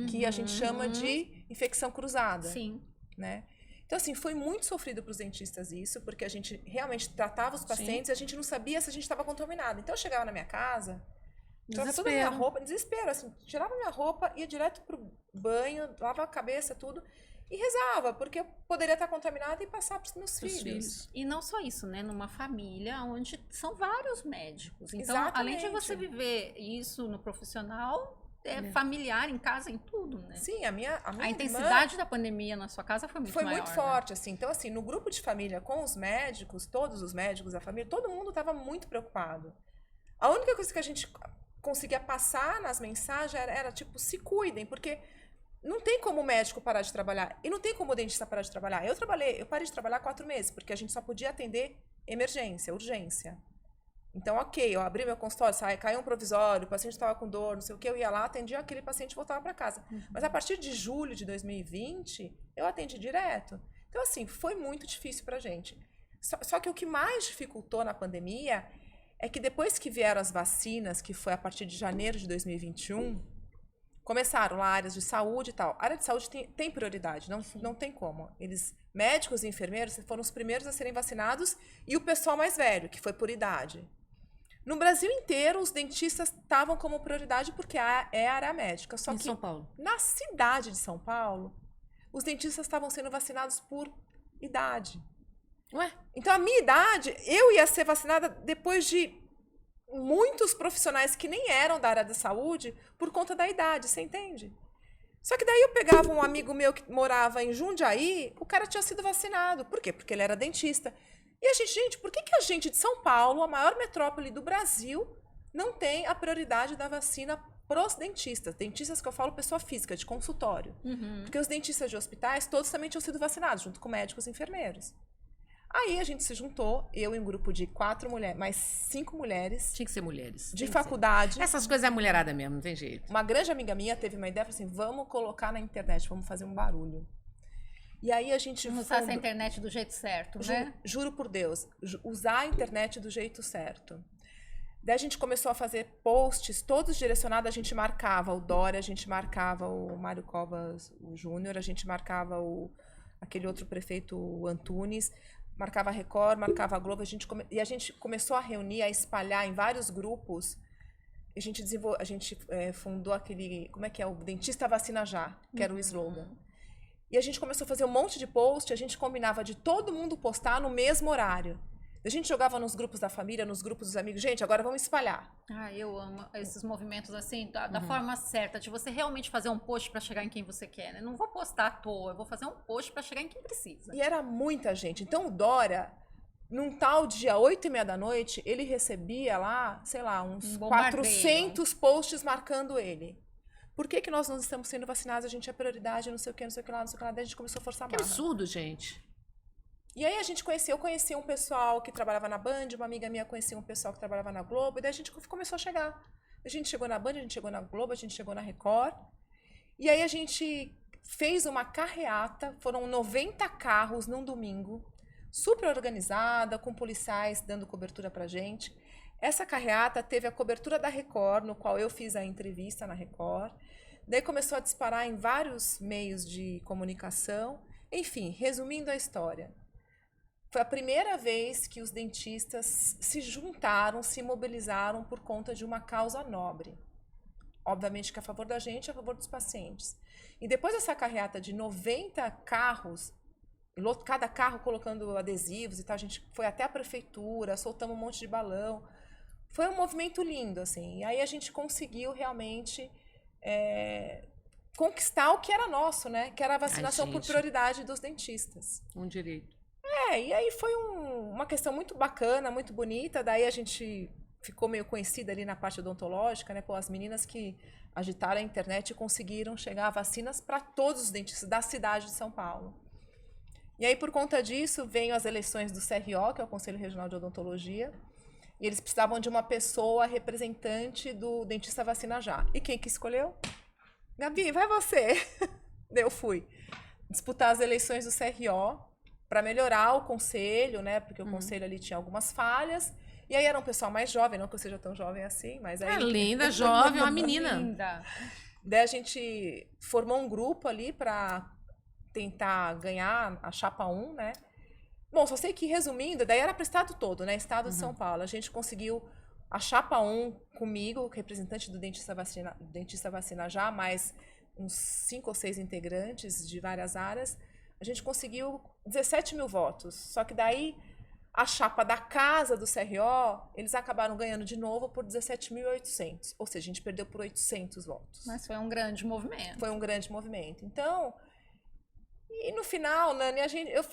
que a gente chama de infecção cruzada, Sim. né? Então, assim, foi muito sofrido para os dentistas isso, porque a gente realmente tratava os pacientes e a gente não sabia se a gente estava contaminado. Então, eu chegava na minha casa, tirava toda a minha roupa, desespero, assim, tirava minha roupa, ia direto pro banho, lavava a cabeça, tudo, e rezava, porque eu poderia estar contaminada e passar para os meus filhos. E não só isso, né? Numa família onde são vários médicos. Então, além de Exatamente. você viver isso no profissional, familiar, em casa, em tudo, né? Sim, a minha A irmã intensidade da pandemia na sua casa foi muito foi maior, muito né? forte, assim. Então, assim, no grupo de família com os médicos, todos os médicos da família, todo mundo estava muito preocupado. A única coisa que a gente conseguia passar nas mensagens era tipo, se cuidem, porque não tem como o médico parar de trabalhar e não tem como o dentista parar de trabalhar. Eu parei de trabalhar 4 meses, porque a gente só podia atender emergência, urgência. Então, ok, eu abri meu consultório, caiu um provisório, o paciente estava com dor, não sei o que, eu ia lá, atendia aquele paciente e voltava para casa. Mas a partir de julho de 2020, eu atendi direto. Então, assim, foi muito difícil pra gente. Só que o que mais dificultou na pandemia é que depois que vieram as vacinas, que foi a partir de janeiro de 2021, começaram lá áreas de saúde e tal. A área de saúde tem prioridade, não tem como. Médicos e enfermeiros foram os primeiros a serem vacinados e o pessoal mais velho, que foi por idade. No Brasil inteiro, os dentistas estavam como prioridade porque é a área médica. Só Em que São Paulo. na cidade de São Paulo, os dentistas estavam sendo vacinados por idade. Ué? Então, a minha idade, eu ia ser vacinada depois de muitos profissionais que nem eram da área da saúde por conta da idade, você entende? Só que daí eu pegava um amigo meu que morava em Jundiaí, o cara tinha sido vacinado. Por quê? Porque ele era dentista. E a gente, por que a gente de São Paulo, a maior metrópole do Brasil, não tem a prioridade da vacina pros dentistas? Dentistas que eu falo pessoa física, de consultório. Porque os dentistas de hospitais, todos também tinham sido vacinados, junto com médicos e enfermeiros. Aí a gente se juntou, eu em um grupo de 4 mulheres, mais 5 mulheres. Tinha que ser mulheres. De faculdade. Essas coisas é mulherada mesmo, não tem jeito. Uma grande amiga minha teve uma ideia, falou assim, vamos colocar na internet, vamos fazer um barulho. E aí a gente... Vamos usar essa internet do jeito certo, né? Juro por Deus, usar a internet do jeito certo. Daí a gente começou a fazer posts, todos direcionados, a gente marcava o Dória, a gente marcava o Mário Covas, o Júnior, a gente marcava aquele outro prefeito, o Antunes, marcava a Record, marcava a Globo, e a gente começou a reunir, a espalhar em vários grupos. A gente fundou aquele, como é que é, o Dentista Vacina Já, que era o slogan. E a gente começou a fazer um monte de post, a gente combinava de todo mundo postar no mesmo horário. A gente jogava nos grupos da família, nos grupos dos amigos, gente, agora vamos espalhar. Eu amo esses movimentos assim, da forma certa, de você realmente fazer um post para chegar em quem você quer, né? Não vou postar à toa, eu vou fazer um post para chegar em quem precisa. E era muita gente. Então o Dória, num tal dia, 8h30 da noite, ele recebia lá, sei lá, uns 400 posts marcando ele. Por que nós não estamos sendo vacinados? A gente é prioridade, não sei o que, não sei o que lá, não sei o que lá. Daí a gente começou a forçar a barra. Que absurdo, gente. E aí eu conheci um pessoal que trabalhava na Band, uma amiga minha conhecia um pessoal que trabalhava na Globo, e daí a gente começou a chegar. A gente chegou na Band, a gente chegou na Globo, a gente chegou na Record. E aí a gente fez uma carreata, foram 90 carros num domingo, super organizada, com policiais dando cobertura pra gente. Essa carreata teve a cobertura da Record, no qual eu fiz a entrevista na Record. Daí começou a disparar em vários meios de comunicação. Enfim, resumindo a história. Foi a primeira vez que os dentistas se juntaram, se mobilizaram por conta de uma causa nobre. Obviamente que a favor da gente, a favor dos pacientes. E depois dessa carreata de 90 carros, cada carro colocando adesivos e tal, a gente foi até a prefeitura, soltamos um monte de balão. Foi um movimento lindo, assim. E aí a gente conseguiu realmente conquistar o que era nosso, né? Que era a vacinação por prioridade dos dentistas. Um direito. E aí foi uma questão muito bacana, muito bonita. Daí a gente ficou meio conhecida ali na parte odontológica, né? Pô, as meninas que agitaram a internet e conseguiram chegar a vacinas para todos os dentistas da cidade de São Paulo. E aí, por conta disso, veio as eleições do CRO, que é o Conselho Regional de Odontologia, e eles precisavam de uma pessoa representante do Dentista Vacina Já. E quem que escolheu? Gabi, vai você! Eu fui disputar as eleições do CRO para melhorar o conselho, né? Porque o conselho ali tinha algumas falhas. E aí era um pessoal mais jovem, não que eu seja tão jovem assim, mas aí... linda, jovem, uma menina. Linda. Daí a gente formou um grupo ali para tentar ganhar a chapa 1, né? Bom, só sei que, resumindo, daí era para o estado todo, né? Estado de São Paulo. A gente conseguiu a chapa 1 comigo, representante do dentista vacina já, mais uns 5 ou 6 integrantes de várias áreas. A gente conseguiu 17 mil votos. Só que daí a chapa da casa do CRO, eles acabaram ganhando de novo por 17.800. Ou seja, a gente perdeu por 800 votos. Mas foi um grande movimento. Foi um grande movimento. Então, e no final, Nani,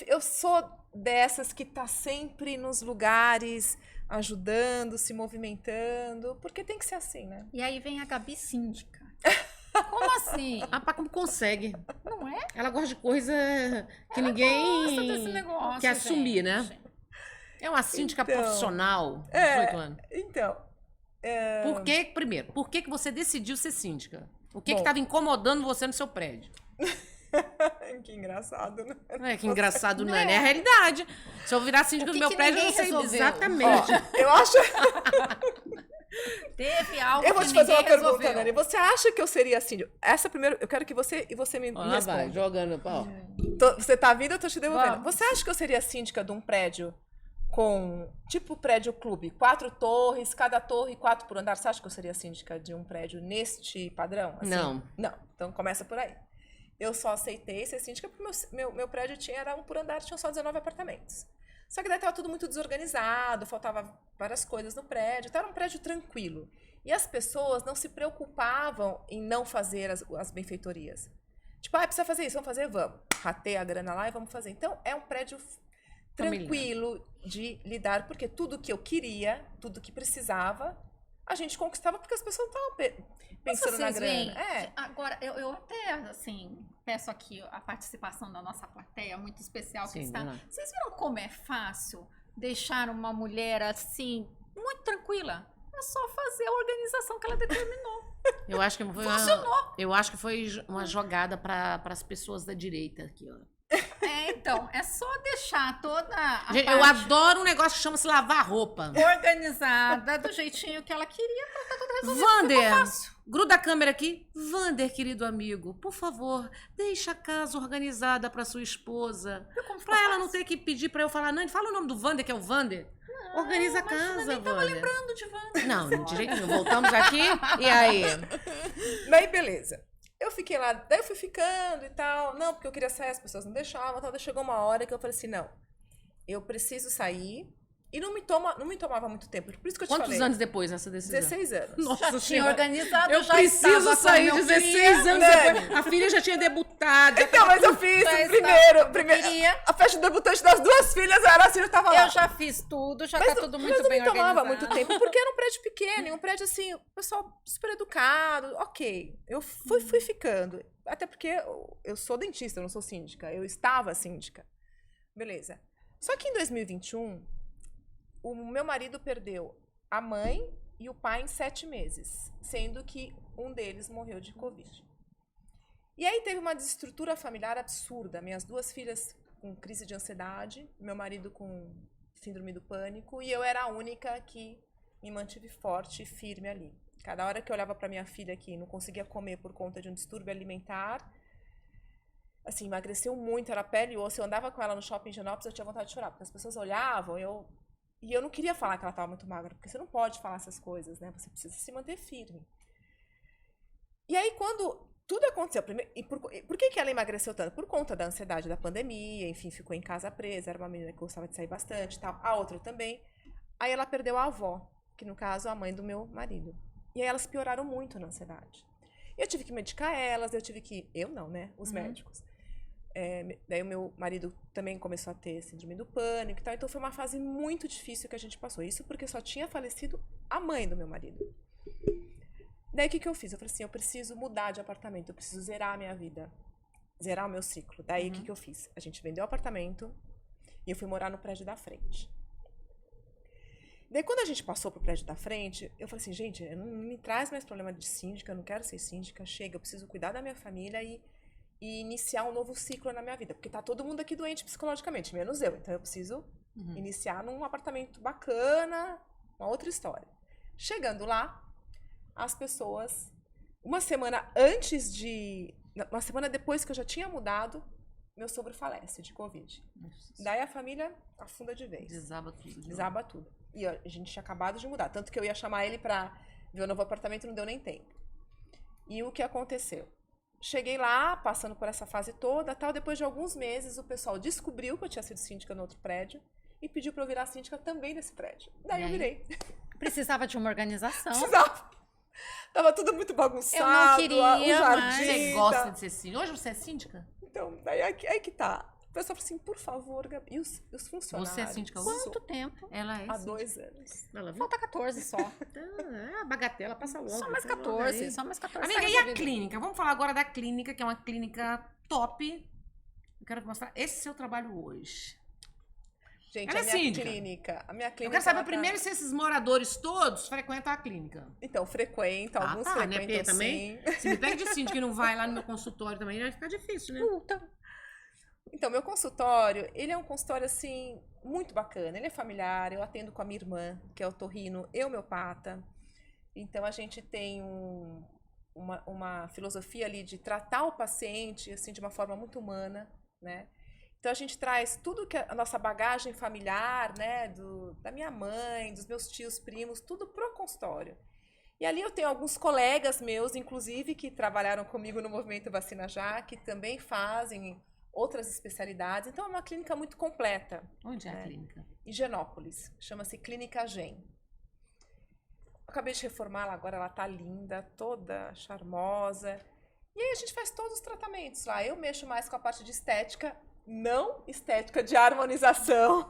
eu sou dessas que tá sempre nos lugares, ajudando, se movimentando, porque tem que ser assim, né? E aí vem a Gabi síndica. Como assim? A Pá como consegue. Não é? Ela gosta de coisa que ninguém Gosta desse negócio, quer assumir, né? gente. É uma síndica Então, profissional, é. 18 anos. Então, Primeiro, por que você decidiu ser síndica? O que Bom. estava incomodando você no seu prédio? que engraçado, né? É, que engraçado, Nani. É a realidade. Se eu virar síndica O do que meu que prédio, eu não ninguém sei resolveu? exatamente. Ó, eu acho. Teve algo Eu vou que te fazer uma ninguém pergunta, resolveu. Nani. Você acha que eu seria síndico? Essa primeiro, eu quero que você me Ó, lá vai, responda. jogando pau. Você tá vindo, eu tô te devolvendo. Vamos. Você acha que eu seria síndica de um prédio com, tipo, prédio clube, 4 torres, cada torre 4 por andar? Você acha que eu seria síndica de um prédio neste padrão? assim? Não. Não. Então começa por aí. Eu só aceitei ser síndica porque meu prédio era 1 por andar, tinha só 19 apartamentos. Só que daí estava tudo muito desorganizado, faltava várias coisas no prédio, então era um prédio tranquilo. E as pessoas não se preocupavam em não fazer as benfeitorias. Tipo, precisa fazer isso, vamos fazer? Vamos. Ratei a grana lá e vamos fazer. Então, é um prédio tranquilo de lidar, porque tudo que eu queria, tudo que precisava, a gente conquistava porque as pessoas não estavam pensando na Vocês grana. veem, É. agora, eu até, assim, peço aqui a participação da nossa plateia, muito especial que Sim, está. vai lá. Vocês viram como é fácil deixar uma mulher, assim, muito tranquila? É só fazer a organização que ela determinou. Eu acho que foi eu acho que foi uma jogada para as pessoas da direita aqui, ó. Então, é só deixar toda a Gente, eu parte adoro um negócio que chama-se lavar roupa. organizada do jeitinho que ela queria. Vander, gruda a câmera aqui. Vander, querido amigo, por favor, deixa a casa organizada para sua esposa. Para ela não ter que pedir para eu falar, não, fala o nome do Vander, que é o Vander. Organiza a casa, Vander. Lembrando de Wanda. Não, de jeito nenhum. Voltamos aqui, e aí? Daí, beleza. Eu fiquei lá, daí eu fui ficando e tal. Não, porque eu queria sair, as pessoas não deixavam. Tal. Daí chegou uma hora que eu falei assim, não, eu preciso sair. E não me tomava muito tempo. Por isso que eu te Quantos falei. anos depois dessa decisão? 16 anos. Nossa Já tinha Senhora. organizado, Eu já preciso estava sair como eu 16 queria. anos Dani. depois. A filha já tinha debutado. Então, mas eu fiz Já primeiro. queria. A festa de debutante das 2 filhas era assim, eu tava lá. Eu já fiz tudo, já Mas tá tudo mas muito não bem me tomava organizado. muito tempo, porque era um prédio pequeno, e um prédio assim, o pessoal super educado, ok. Eu fui ficando. Até porque eu sou dentista, eu não sou síndica. Eu estava síndica. Beleza. Só que em 2021, o meu marido perdeu a mãe e o pai em 7 meses, sendo que um deles morreu de Covid. E aí teve uma desestrutura familiar absurda. Minhas 2 filhas com crise de ansiedade, meu marido com síndrome do pânico, e eu era a única que me mantive forte e firme ali. Cada hora que eu olhava para minha filha que não conseguia comer por conta de um distúrbio alimentar, assim, emagreceu muito, era pele e osso. Eu andava com ela no shopping em Higienópolis, eu tinha vontade de chorar, porque as pessoas olhavam, e eu não queria falar que ela estava muito magra, porque você não pode falar essas coisas, né? Você precisa se manter firme. E aí, quando tudo aconteceu, por que ela emagreceu tanto? Por conta da ansiedade da pandemia, enfim, ficou em casa presa, era uma menina que gostava de sair bastante e tal. A outra também. Aí ela perdeu a avó, que no caso é a mãe do meu marido. E aí elas pioraram muito na ansiedade. Eu tive que medicar elas, eu não, né? Os médicos. Daí o meu marido também começou a ter síndrome do pânico e tal. Então foi uma fase muito difícil que a gente passou. Isso porque só tinha falecido a mãe do meu marido. Daí o que eu fiz? Eu falei assim, eu preciso mudar de apartamento, eu preciso zerar a minha vida. Zerar o meu ciclo. Daí o que eu fiz? A gente vendeu o apartamento e eu fui morar no prédio da frente. Daí quando a gente passou pro prédio da frente, eu falei assim, gente, não me traz mais problema de síndica, eu não quero ser síndica, chega, eu preciso cuidar da minha família e iniciar um novo ciclo na minha vida, porque tá todo mundo aqui doente psicologicamente, menos eu, então eu preciso iniciar num apartamento bacana, uma outra história. Chegando lá, as pessoas Uma semana antes de... Uma semana depois que eu já tinha mudado, meu sogro falece de Covid. Daí a família afunda de vez. Desaba tudo. Desaba tudo. E ó, a gente tinha acabado de mudar. Tanto que eu ia chamar ele pra ver o novo apartamento, não deu nem tempo. E o que aconteceu? Cheguei lá, passando por essa fase toda, tal. Depois de alguns meses, o pessoal descobriu que eu tinha sido síndica no outro prédio e pediu pra eu virar síndica também nesse prédio. Daí E eu aí? virei. Precisava de uma organização. Precisava. Tava tudo muito bagunçado. Eu não queria, o jardim. mas- Você gosta de ser síndica? Hoje você é síndica? Então, daí aí que tá. O pessoal falou assim, por favor, Gabi. E os funcionários? Você é síndica hoje? Quanto tempo? Ela é Há síndica. 2 anos. Ela viu? Falta 14 só. É a bagatela, passa logo. Só mais passa logo 14, aí. só mais 14. Amiga, tá e a resolvido. clínica? Vamos falar agora da clínica, que é uma clínica top. Eu quero mostrar esse seu trabalho hoje. Gente, Ela a é minha síndica. clínica. A minha clínica. Eu quero saber ela tá- primeiro se esses moradores todos frequentam a clínica. Então, frequenta, alguns né? frequentam Porque também, sim. se me pega de síndico e não vai lá no meu consultório também, vai ficar difícil, né? Puta. Então, meu consultório, ele é um consultório, assim, muito bacana. Ele é familiar, eu atendo com a minha irmã, que é otorrino e homeopata. Então, a gente tem uma filosofia ali de tratar o paciente, assim, de uma forma muito humana, né? Então, a gente traz tudo que a nossa bagagem familiar, né? Da minha mãe, dos meus tios, primos, tudo pro consultório. E ali eu tenho alguns colegas meus, inclusive, que trabalharam comigo no Movimento Vacina Já, que também fazem outras especialidades. Então, é uma clínica muito completa. Onde é a clínica? Em Higienópolis. Chama-se Clínica Gen. Acabei de reformá-la, agora ela tá linda, toda charmosa. E aí a gente faz todos os tratamentos lá. Eu mexo mais com a parte de estética, não estética de harmonização,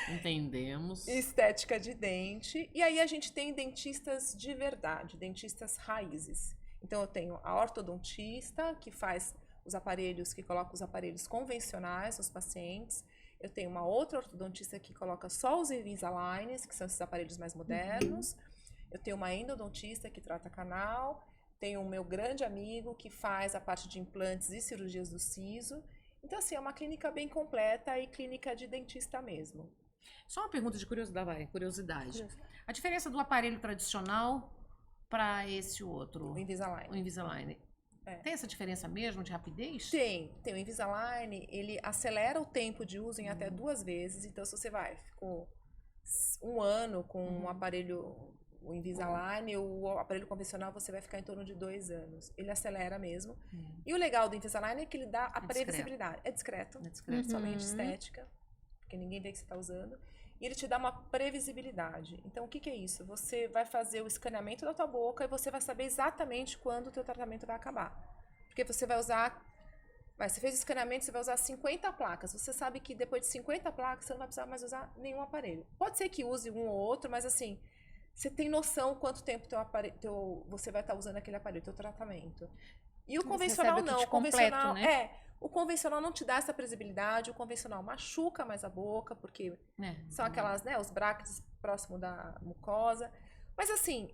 Entendemos. estética de dente. E aí a gente tem dentistas de verdade, dentistas raízes. Então eu tenho a ortodontista, que faz os aparelhos, que coloca os aparelhos convencionais nos pacientes. Eu tenho uma outra ortodontista que coloca só os Invisaligns, que são esses aparelhos mais modernos. Eu tenho uma endodontista que trata canal. Tenho o meu grande amigo que faz a parte de implantes e cirurgias do siso. Então, assim, é uma clínica bem completa e clínica de dentista mesmo. Só uma pergunta de curiosidade. A diferença do aparelho tradicional para esse outro, O Invisalign. o Invisalign, É. tem essa diferença mesmo de rapidez? Tem o Invisalign, ele acelera o tempo de uso em até 2 vezes. Então, se você ficou 1 ano com um aparelho, o Invisalign, o aparelho convencional, você vai ficar em torno de 2 anos. Ele acelera mesmo. E o legal do Invisalign é que ele dá a previsibilidade. É discreto, É discreto. somente estética, porque ninguém vê que você está usando. E ele te dá uma previsibilidade. Então, o que que é isso? Você vai fazer o escaneamento da tua boca e você vai saber exatamente quando o teu tratamento vai acabar. Porque você vai usar... Você fez o escaneamento, você vai usar 50 placas. Você sabe que depois de 50 placas, você não vai precisar mais usar nenhum aparelho. Pode ser que use um ou outro, mas assim, você tem noção quanto tempo você vai estar usando aquele aparelho, teu tratamento. E o Você convencional recebe o não. kit O convencional, completo, né? o convencional não te dá essa previsibilidade, o convencional machuca mais a boca, porque são aquelas, né, os brackets próximo da mucosa. Mas assim,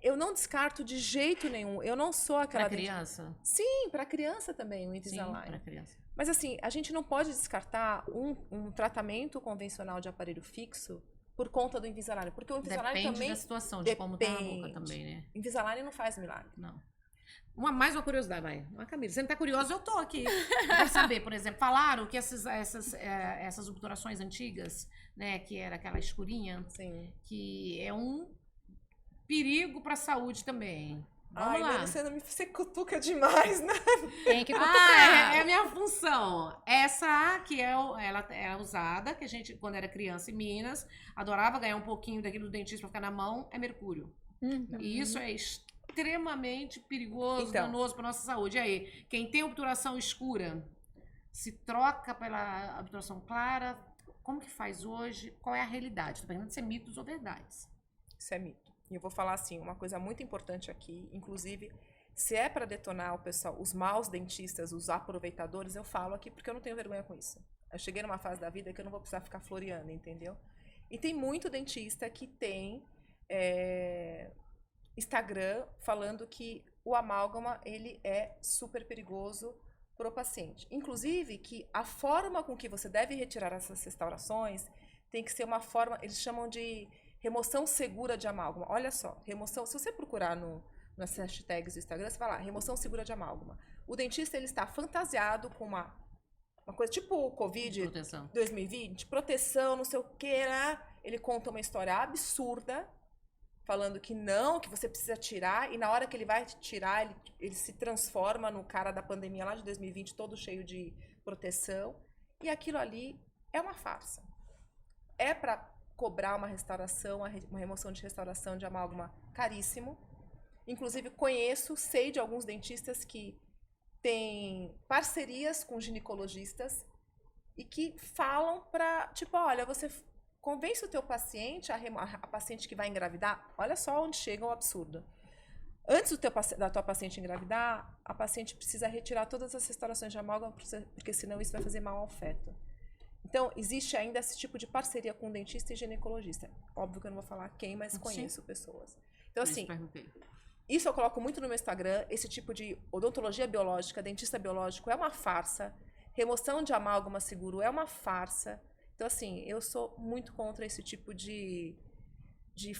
eu não descarto de jeito nenhum. Eu não sou aquela... Para criança? Sim, para criança também, o Sim, Invisalign. para criança. Mas assim, a gente não pode descartar um tratamento convencional de aparelho fixo por conta do Invisalign. Porque o Invisalign Depende também... da situação, de como tá a boca Depende. também, né? Invisalign não faz milagre. Não. Mais uma curiosidade, vai. Camila, você não tá curiosa? Eu tô aqui. Eu quero saber, por exemplo, falaram que essas obturações antigas, né, que era aquela escurinha, Sim. que é um perigo para a saúde também. Vamos lá. Dani, você cutuca demais, né? Tem que cutucar. É a minha função. Essa que ela é usada, que a gente, quando era criança em Minas, adorava ganhar um pouquinho daquilo do dentista para ficar na mão, é mercúrio. E isso é extremamente perigoso, Então. danoso para nossa saúde. E aí, quem tem obturação escura, se troca pela obturação clara, como que faz hoje? Qual é a realidade? Estou perguntando se é mitos ou verdades. Isso é mito. E eu vou falar assim, uma coisa muito importante aqui, inclusive, se é para detonar o pessoal, os maus dentistas, os aproveitadores, eu falo aqui porque eu não tenho vergonha com isso. Eu cheguei numa fase da vida que eu não vou precisar ficar floreando, entendeu? E tem muito dentista que tem Instagram falando que o amálgama, ele é super perigoso para o paciente. Inclusive, que a forma com que você deve retirar essas restaurações tem que ser uma forma, eles chamam de remoção segura de amálgama. Olha só, remoção, se você procurar no nas hashtags do Instagram, você vai lá, remoção segura de amálgama. O dentista, ele está fantasiado com uma coisa tipo o Covid Proteção. 2020, proteção, não sei o que, né? Ele conta uma história absurda, falando que não, que você precisa tirar, e na hora que ele vai tirar, ele se transforma no cara da pandemia lá de 2020, todo cheio de proteção, e aquilo ali é uma farsa. É para cobrar uma restauração, uma remoção de restauração de amálgama caríssimo. Inclusive, sei de alguns dentistas que têm parcerias com ginecologistas e que falam para, tipo, olha, você convence o teu paciente, a paciente que vai engravidar, olha só onde chega o absurdo. Antes da tua paciente engravidar, a paciente precisa retirar todas as restaurações de amálgama, porque senão isso vai fazer mal ao feto. Então, existe ainda esse tipo de parceria com dentista e ginecologista. Óbvio que eu não vou falar quem, mas conheço pessoas. Então, assim, isso eu coloco muito no meu Instagram, esse tipo de odontologia biológica, dentista biológico é uma farsa, remoção de amálgama seguro é uma farsa. Então, assim, eu sou muito contra esse tipo de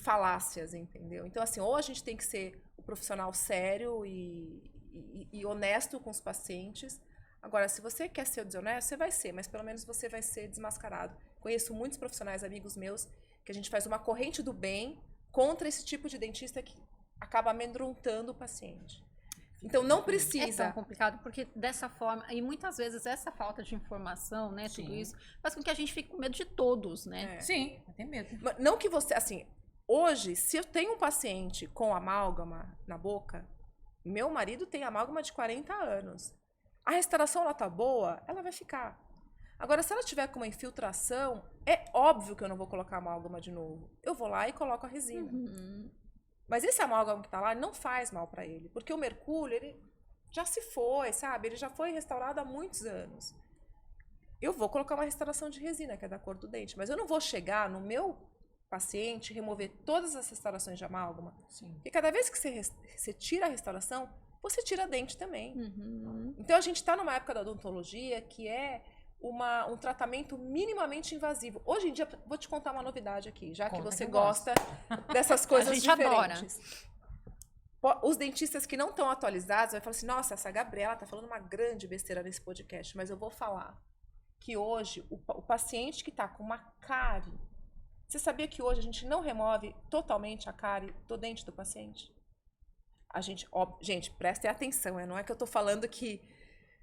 falácias, entendeu? Então, assim, ou a gente tem que ser o profissional sério e honesto com os pacientes. Agora, se você quer ser desonesto, você vai ser, mas pelo menos você vai ser desmascarado. Conheço muitos profissionais, amigos meus, que a gente faz uma corrente do bem contra esse tipo de dentista que acaba amedrontando o paciente. Então, não precisa. É tão complicado, porque dessa forma, e muitas vezes essa falta de informação, né, tudo isso, faz com que a gente fique com medo de todos, né? Sim, tem medo. Não que você, assim, hoje, se eu tenho um paciente com amálgama na boca, meu marido tem amálgama de 40 anos. A restauração, ela tá boa, ela vai ficar. Agora, se ela tiver com uma infiltração, é óbvio que eu não vou colocar amálgama de novo. Eu vou lá e coloco a resina. Mas esse amálgama que tá lá não faz mal para ele, porque o mercúrio, ele já se foi, sabe? Ele já foi restaurado há muitos anos. Eu vou colocar uma restauração de resina, que é da cor do dente, mas eu não vou chegar no meu paciente e remover todas as restaurações de amálgama. Porque cada vez que você tira a restauração, você tira dente também. Então, a gente está numa época da odontologia que é um tratamento minimamente invasivo. Hoje em dia, vou te contar uma novidade aqui, já que você gosta dessas coisas diferentes. Adora. Os dentistas que não estão atualizados vão falar assim, nossa, essa Gabriela está falando uma grande besteira nesse podcast, mas eu vou falar que hoje, o paciente que está com uma cárie, você sabia que hoje a gente não remove totalmente a cárie do dente do paciente? Gente, prestem atenção, não é que eu tô falando que,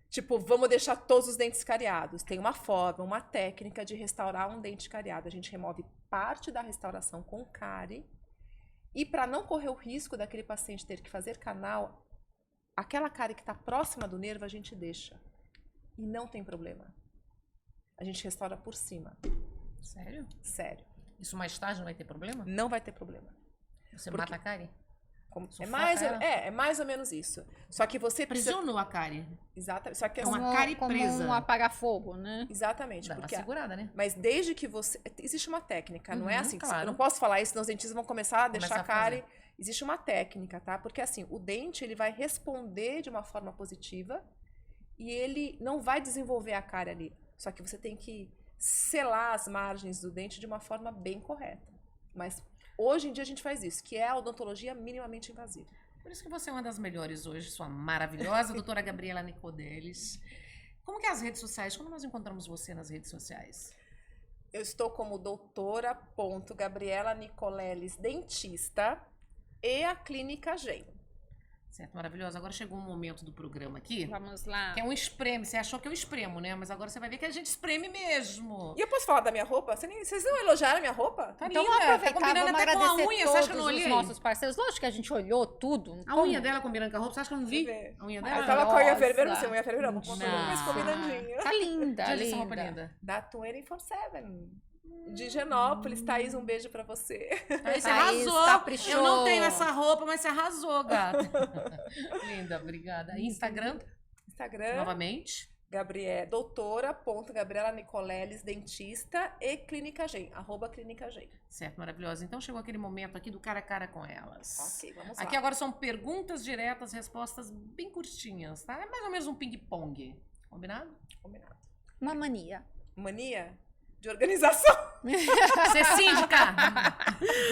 tipo, vamos deixar todos os dentes cariados. Tem uma forma, uma técnica de restaurar um dente cariado. A gente remove parte da restauração com cárie e para não correr o risco daquele paciente ter que fazer canal, aquela cárie que está próxima do nervo a gente deixa. E não tem problema. A gente restaura por cima. Sério? Sério. Isso mais tarde não vai ter problema? Não vai ter problema. Você mata a cárie? É mais ou menos isso. Só que você precisa... Aprisionou a cárie. Exatamente. Só que é uma cárie presa. Como um apaga-fogo, né? Exatamente. Dá porque uma segurada, né? Mas desde que você... Existe uma técnica, não é assim? Claro. Eu não posso falar isso, senão os dentistas vão começar a deixar a cárie... Existe uma técnica, tá? Porque assim, o dente, ele vai responder de uma forma positiva e ele não vai desenvolver a cárie ali. Só que você tem que selar as margens do dente de uma forma bem correta. Mas hoje em dia a gente faz isso, que é a odontologia minimamente invasiva. Por isso que você é uma das melhores hoje, sua maravilhosa doutora Gabriela Nicodelis. Como que é as redes sociais? Como nós encontramos você nas redes sociais? Eu estou como doutora.gabriela Nicoleles Dentista e a Clínica Gen. Certo, maravilhosa. Agora chegou um momento do programa aqui. Vamos lá. Que é um espreme. Você achou que eu espremo, né? Mas agora você vai ver que a gente espreme mesmo. E eu posso falar da minha roupa? Vocês não elogiaram a minha roupa? Tá Então, linda. vamos aproveitar, Tá combinando vamos até com a agradecer unha. Você acha que eu não todos olhei? os nossos parceiros. Lógico que a gente olhou tudo. A unha dela combinando com a roupa. Você acha que eu não vi? A unha dela? Eu tava com a unha vermelha, Nossa. não sei, unha vermelha, não. Mais combinandinha. Tá linda, Onde é essa roupa linda. linda? Da 24/7. De Higienópolis. Thaís, um beijo pra você. Thaís, você Thaís, arrasou. caprichou. Eu não tenho essa roupa, mas você arrasou, gata. Linda, obrigada. Instagram, novamente. doutora.gabriela Nicoleles Dentista e Clínica Gen, @Clínica Gen. Certo, maravilhosa. Então chegou aquele momento aqui do cara a cara com elas. Ok, vamos lá. Aqui agora são perguntas diretas, respostas bem curtinhas, tá? É mais ou menos um ping-pong. Combinado? Combinado. Uma mania. Mania? de organização. Ser síndica.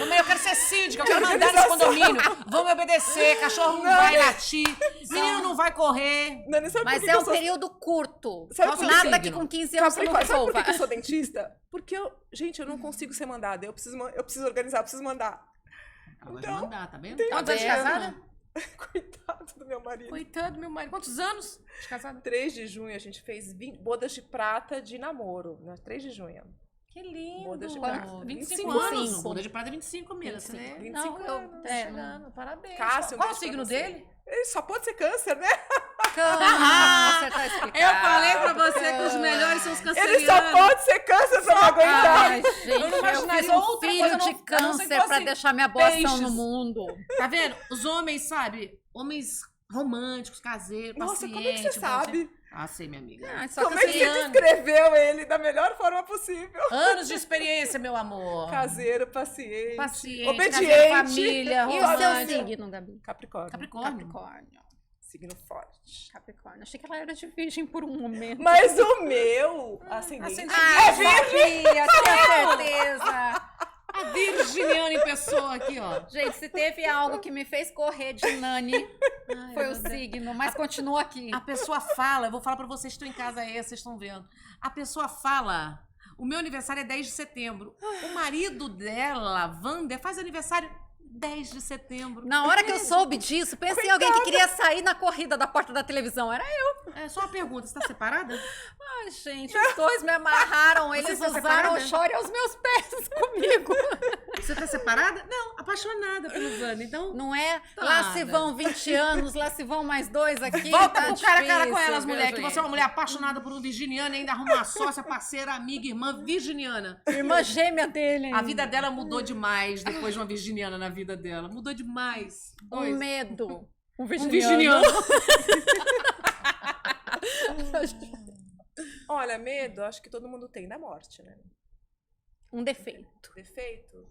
Mamãe, eu quero ser síndica, eu quero mandar nesse condomínio. Vão me obedecer, cachorro não vai latir, menino não vai correr. Nani, sabe Mas por que é que um eu sou... período curto. Sabe por Nada que que com 15 anos você não Capricórnio, sabe por resolva. que eu sou dentista? Porque gente, eu não consigo ser mandada. Eu preciso organizar, eu preciso mandar. Ela vai Então, mandar, tá vendo? tem Quantos anos de vendo? casada? Coitado do meu marido. Coitado, meu marido. Quantos anos de casada? 3 de junho a gente fez bodas de prata de namoro. Né? 3 de junho. Que lindo. Bodas de Quanto? prata. 25 25. anos. Boda de prata é 25 mesmo, né? 25 Não, eu- anos. é, Chegando, parabéns. Cássio, um Qual o beijo pra signo você. dele? Ele só pode ser câncer, né? Você tá explicado. Eu falei pra você que os melhores são os cancerianos. Ele só pode ser câncer pra me aguentar. Ai, gente, Eu não eu imaginaria fiz um outra filho coisa, de a não ser que câncer pra fosse deixar minha boa ação peixes. no mundo. Tá vendo? Os homens, sabe? Homens românticos, caseiros, Nossa, pacientes. como é que você sabe? Ah, sei, minha amiga. Ah, só Como é que você canceriano. descreveu ele da melhor forma possível? Anos de experiência, meu amor. Caseiro, paciente, Paciente, obediente. caseiro, família, E o seu romântico. signo, Gabi? Capricórnio. Capricórnio. Capricórnio. Signo forte. Capricórnio. Achei que ela era de virgem por um momento. Mas o meu ascendente ascendente. Ai, sabia, tinha certeza. A virginiana em pessoa aqui, ó. Gente, se teve algo que me fez correr de Nani, Ai, foi meu o Deus. signo, mas continua aqui. A pessoa fala, eu vou falar pra vocês que estão em casa aí, vocês estão vendo. A pessoa fala, o meu aniversário é 10 de setembro. O marido dela, Wander, faz aniversário 10 de setembro. Na hora que eu soube disso, pensei em alguém que queria sair na corrida da porta da televisão. Era eu. É só uma pergunta, você tá separada? Ai, gente, os dois me amarraram. Eles tá usaram separada? o chore aos meus pés comigo. Você tá separada? Não, apaixonada pelo Wander, então... Não é? Tá Lá nada. se vão 20 anos, lá se vão mais 2 aqui. Volta tá pro cara a cara com difícil, elas, viu, mulher, que você é uma gente? mulher apaixonada por um virginiano e ainda arruma uma sócia, parceira, amiga, irmã virginiana. Irmã gêmea dele. A ainda. vida dela mudou demais depois de uma virginiana na vida dela. Mudou demais. Um medo. Um Um virginiano. virginiano. Olha, medo, acho que todo mundo tem da morte, né? Um defeito. Defeito.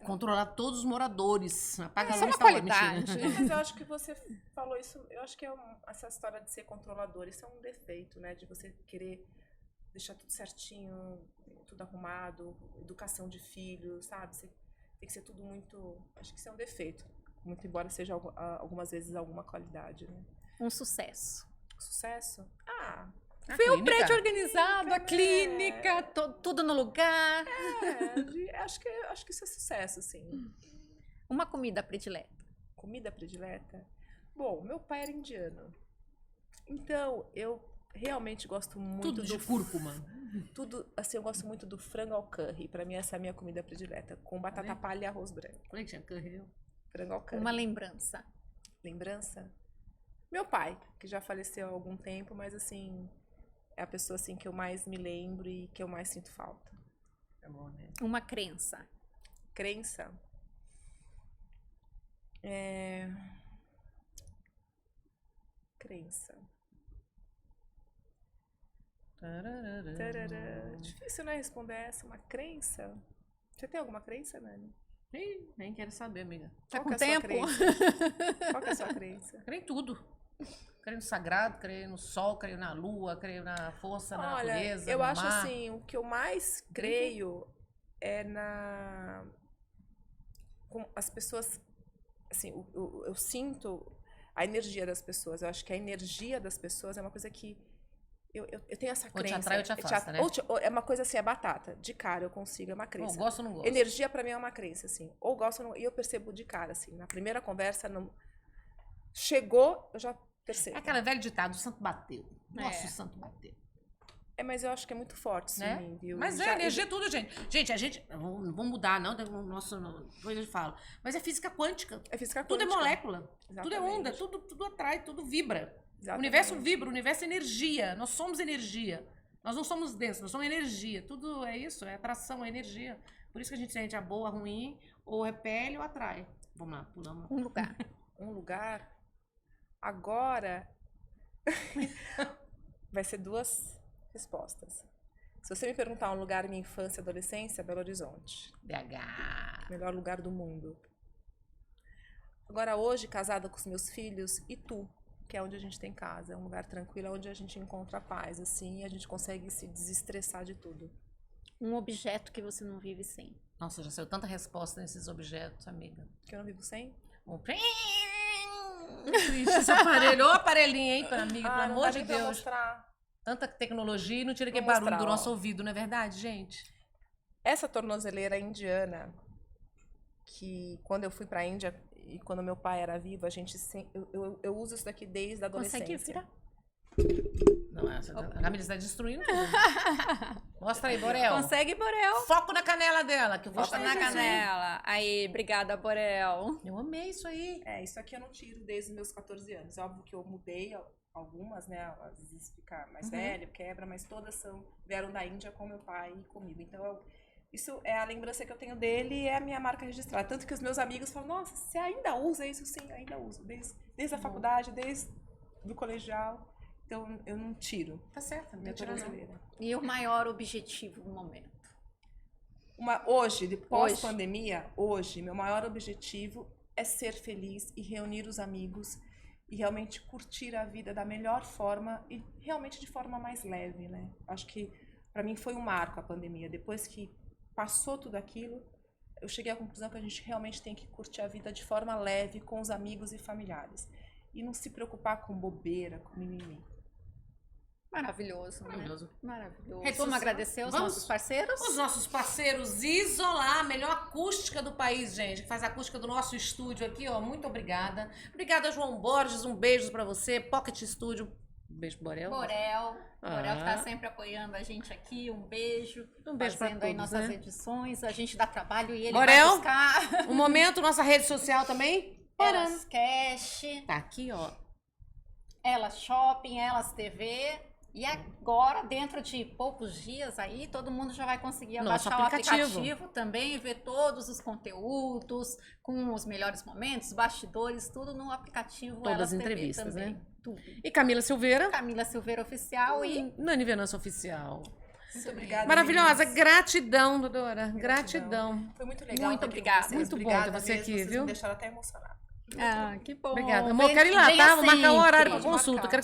Controlar todos os moradores. Apaga a Isso é luz, uma tá lá, qualidade. mentira. Mas eu acho que você falou isso, eu acho que essa história de ser controlador, isso é um defeito, né? De você querer deixar tudo certinho, tudo arrumado, educação de filho, sabe? Você tem que ser tudo muito... Acho que isso é um defeito. Muito embora seja algumas vezes alguma qualidade, né? Um sucesso. Sucesso? Ah, A Foi o clínica? prédio organizado, a clínica, tudo no lugar. acho que isso é sucesso, assim. Uma comida predileta. Comida predileta? Bom, meu pai era indiano. Então, eu realmente gosto muito Tudo de cúrcuma. Tudo, assim, eu gosto muito do frango ao curry. Pra mim, essa é a minha comida predileta. Com batata palha e arroz branco. Falei que tinha curry. Frango ao curry. Uma lembrança. Lembrança? Meu pai, que já faleceu há algum tempo, mas, assim, é a pessoa, assim, que eu mais me lembro e que eu mais sinto falta. É bom, né? Uma crença. Crença? Crença. Tarará. Difícil, né, responder essa. Uma crença? Você tem alguma crença, Nani? Ih, nem quero saber, amiga. Tá Qual com que é a sua tempo? crença? Qual que é a sua crença? Creio em tudo. Creio no sagrado, creio no sol, creio na lua, creio na força, na Olha, natureza, eu no acho mar. assim, o que eu mais creio é com as pessoas, assim, eu sinto a energia das pessoas. Eu acho que a energia das pessoas é uma coisa que eu tenho essa Ou te crença. atrai ou te afasta, né? Ou é uma coisa assim, é batata. De cara eu consigo, é uma Ou crença. gosto ou não gosto. Energia pra mim é uma crença, assim. Ou gosto ou não. E eu percebo de cara, assim. Na primeira conversa, não... chegou, eu já percebo. É aquela velha ditado, o santo bateu. Nossa, É. o santo bateu. Mas eu acho que é muito forte isso Né? em mim, viu? Mas Já- energia é tudo, gente. Gente, a gente. Não vamos mudar, não. Nossa, depois eu falo. Mas é física quântica. É física Tudo é quântica. molécula. Tudo é Exatamente. onda. Tudo atrai, tudo vibra. O Exatamente. universo vibra, o universo é energia. Nós somos energia. Nós não somos densos, nós somos energia. Tudo é isso, é atração, é energia. Por isso que a gente sente a boa, a ruim, ou repele ou atrai. Vamos lá, pulamos. Um lugar. Um lugar. Agora vai ser duas respostas. Se você me perguntar um lugar minha infância e adolescência, Belo Horizonte. BH. Melhor lugar do mundo. Agora hoje, casada com os meus filhos, Itu, que é onde a gente tem casa. É um lugar tranquilo, onde a gente encontra paz, assim, e a gente consegue se desestressar de tudo. Um objeto que você não vive sem. Nossa, já saiu tanta resposta nesses objetos, amiga. Que eu não vivo sem? Um triste esse aparelho. Ô, aparelhinho, hein, amiga, pelo não amor dá de nem pra Deus. mostrar. Tanta tecnologia e não tira Vou aquele barulho mostrar, do ó. nosso ouvido, não é verdade, gente? Essa tornozeleira indiana, que quando eu fui pra Índia e quando meu pai era vivo, a gente eu uso isso daqui desde a adolescência. Consegue virar? Não, a Camila está destruindo tudo. Mostra aí, Borel. Consegue, Borel? Foco na canela dela, que eu Foca gostei na disso, hein? canela. Aí, obrigada, Borel. Eu amei isso aí. Isso aqui eu não tiro desde os meus 14 anos. É óbvio que eu mudei algumas, né? Às vezes fica mais velho, quebra, mas todas vieram da Índia com meu pai e comigo. Então, isso é a lembrança que eu tenho dele e é a minha marca registrada. Tanto que os meus amigos falam, nossa, você ainda usa isso? Sim, ainda uso. Desde a faculdade, desde o colegial. Então, eu não tiro. Tá certo, não Minha tira não. tornozeleira. E o maior objetivo no momento? Hoje, depois pandemia, meu maior objetivo é ser feliz e reunir os amigos e realmente curtir a vida da melhor forma e realmente de forma mais leve, né? Acho que para mim foi um marco a pandemia. Depois que passou tudo aquilo, eu cheguei à conclusão que a gente realmente tem que curtir a vida de forma leve com os amigos e familiares e não se preocupar com bobeira, com mimimi. Maravilhoso, Maravilhoso. né? Maravilhoso. Rede Vamos social. agradecer os Vamos. nossos parceiros? Os nossos parceiros Isolar, a melhor acústica do país, gente, que faz a acústica do nosso estúdio aqui, ó. Muito obrigada. Obrigada, João Borges. Um beijo pra você. Pocket Studio. Um beijo, Borel. Borel que tá Ah. sempre apoiando a gente aqui. Um beijo. Um beijo pra fazendo aí todos, nossas né? edições. A gente dá trabalho e ele Borel? vai buscar. Um momento, nossa rede social também. Elas Cash, Tá aqui, ó. Elas Shopping, Elas TV. E agora, dentro de poucos dias aí, todo mundo já vai conseguir Nosso baixar aplicativo. o aplicativo também e ver todos os conteúdos, com os melhores momentos, bastidores, tudo no aplicativo Todas Elas as TV entrevistas, também. né? Tudo. E Camila Silveira. Camila Silveira Oficial e Nani Venâncio Oficial. Muito obrigada. Maravilhosa. meninas. Gratidão, doutora. Gratidão. Foi muito legal. Muito estar aqui com obrigada. vocês. Muito bom Obrigada ter você mesmo, aqui, vocês viu? me deixaram até emocionada. que bom. Obrigada. Amor, Venha- quero ir lá, venha tá? Vou marcar um horário pra sempre. consulta. marcar.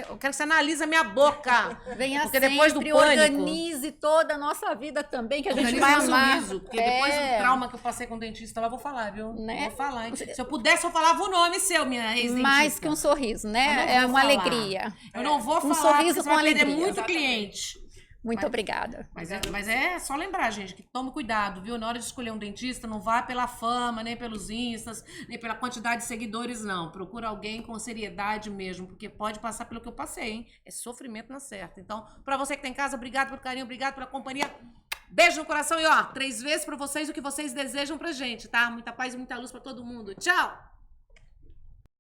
Eu quero que você analise a minha boca. Venha Porque depois do sempre, pânico- organize toda a nossa vida também, que a gente Organize vai meu amar. sorriso, porque depois do É. trauma que eu passei com o dentista lá, eu vou falar, viu? Né? Eu vou falar, hein? Se eu pudesse, eu falava o nome seu, minha ex-dentista. Mais que um sorriso, Eu né? não É vou uma falar. alegria. Eu não vou falar, sorriso porque você com vai perder alegria. muito Exatamente. cliente. Muito obrigada. Mas é só lembrar, gente, que tome cuidado, viu? Na hora de escolher um dentista, não vá pela fama, nem pelos instas, nem pela quantidade de seguidores, não. Procura alguém com seriedade mesmo, porque pode passar pelo que eu passei, hein? É sofrimento na certa. Então, pra você que tá em casa, obrigado pelo carinho, obrigado pela companhia. Beijo no coração e, ó, 3 vezes pra vocês o que vocês desejam pra gente, tá? Muita paz e muita luz pra todo mundo. Tchau!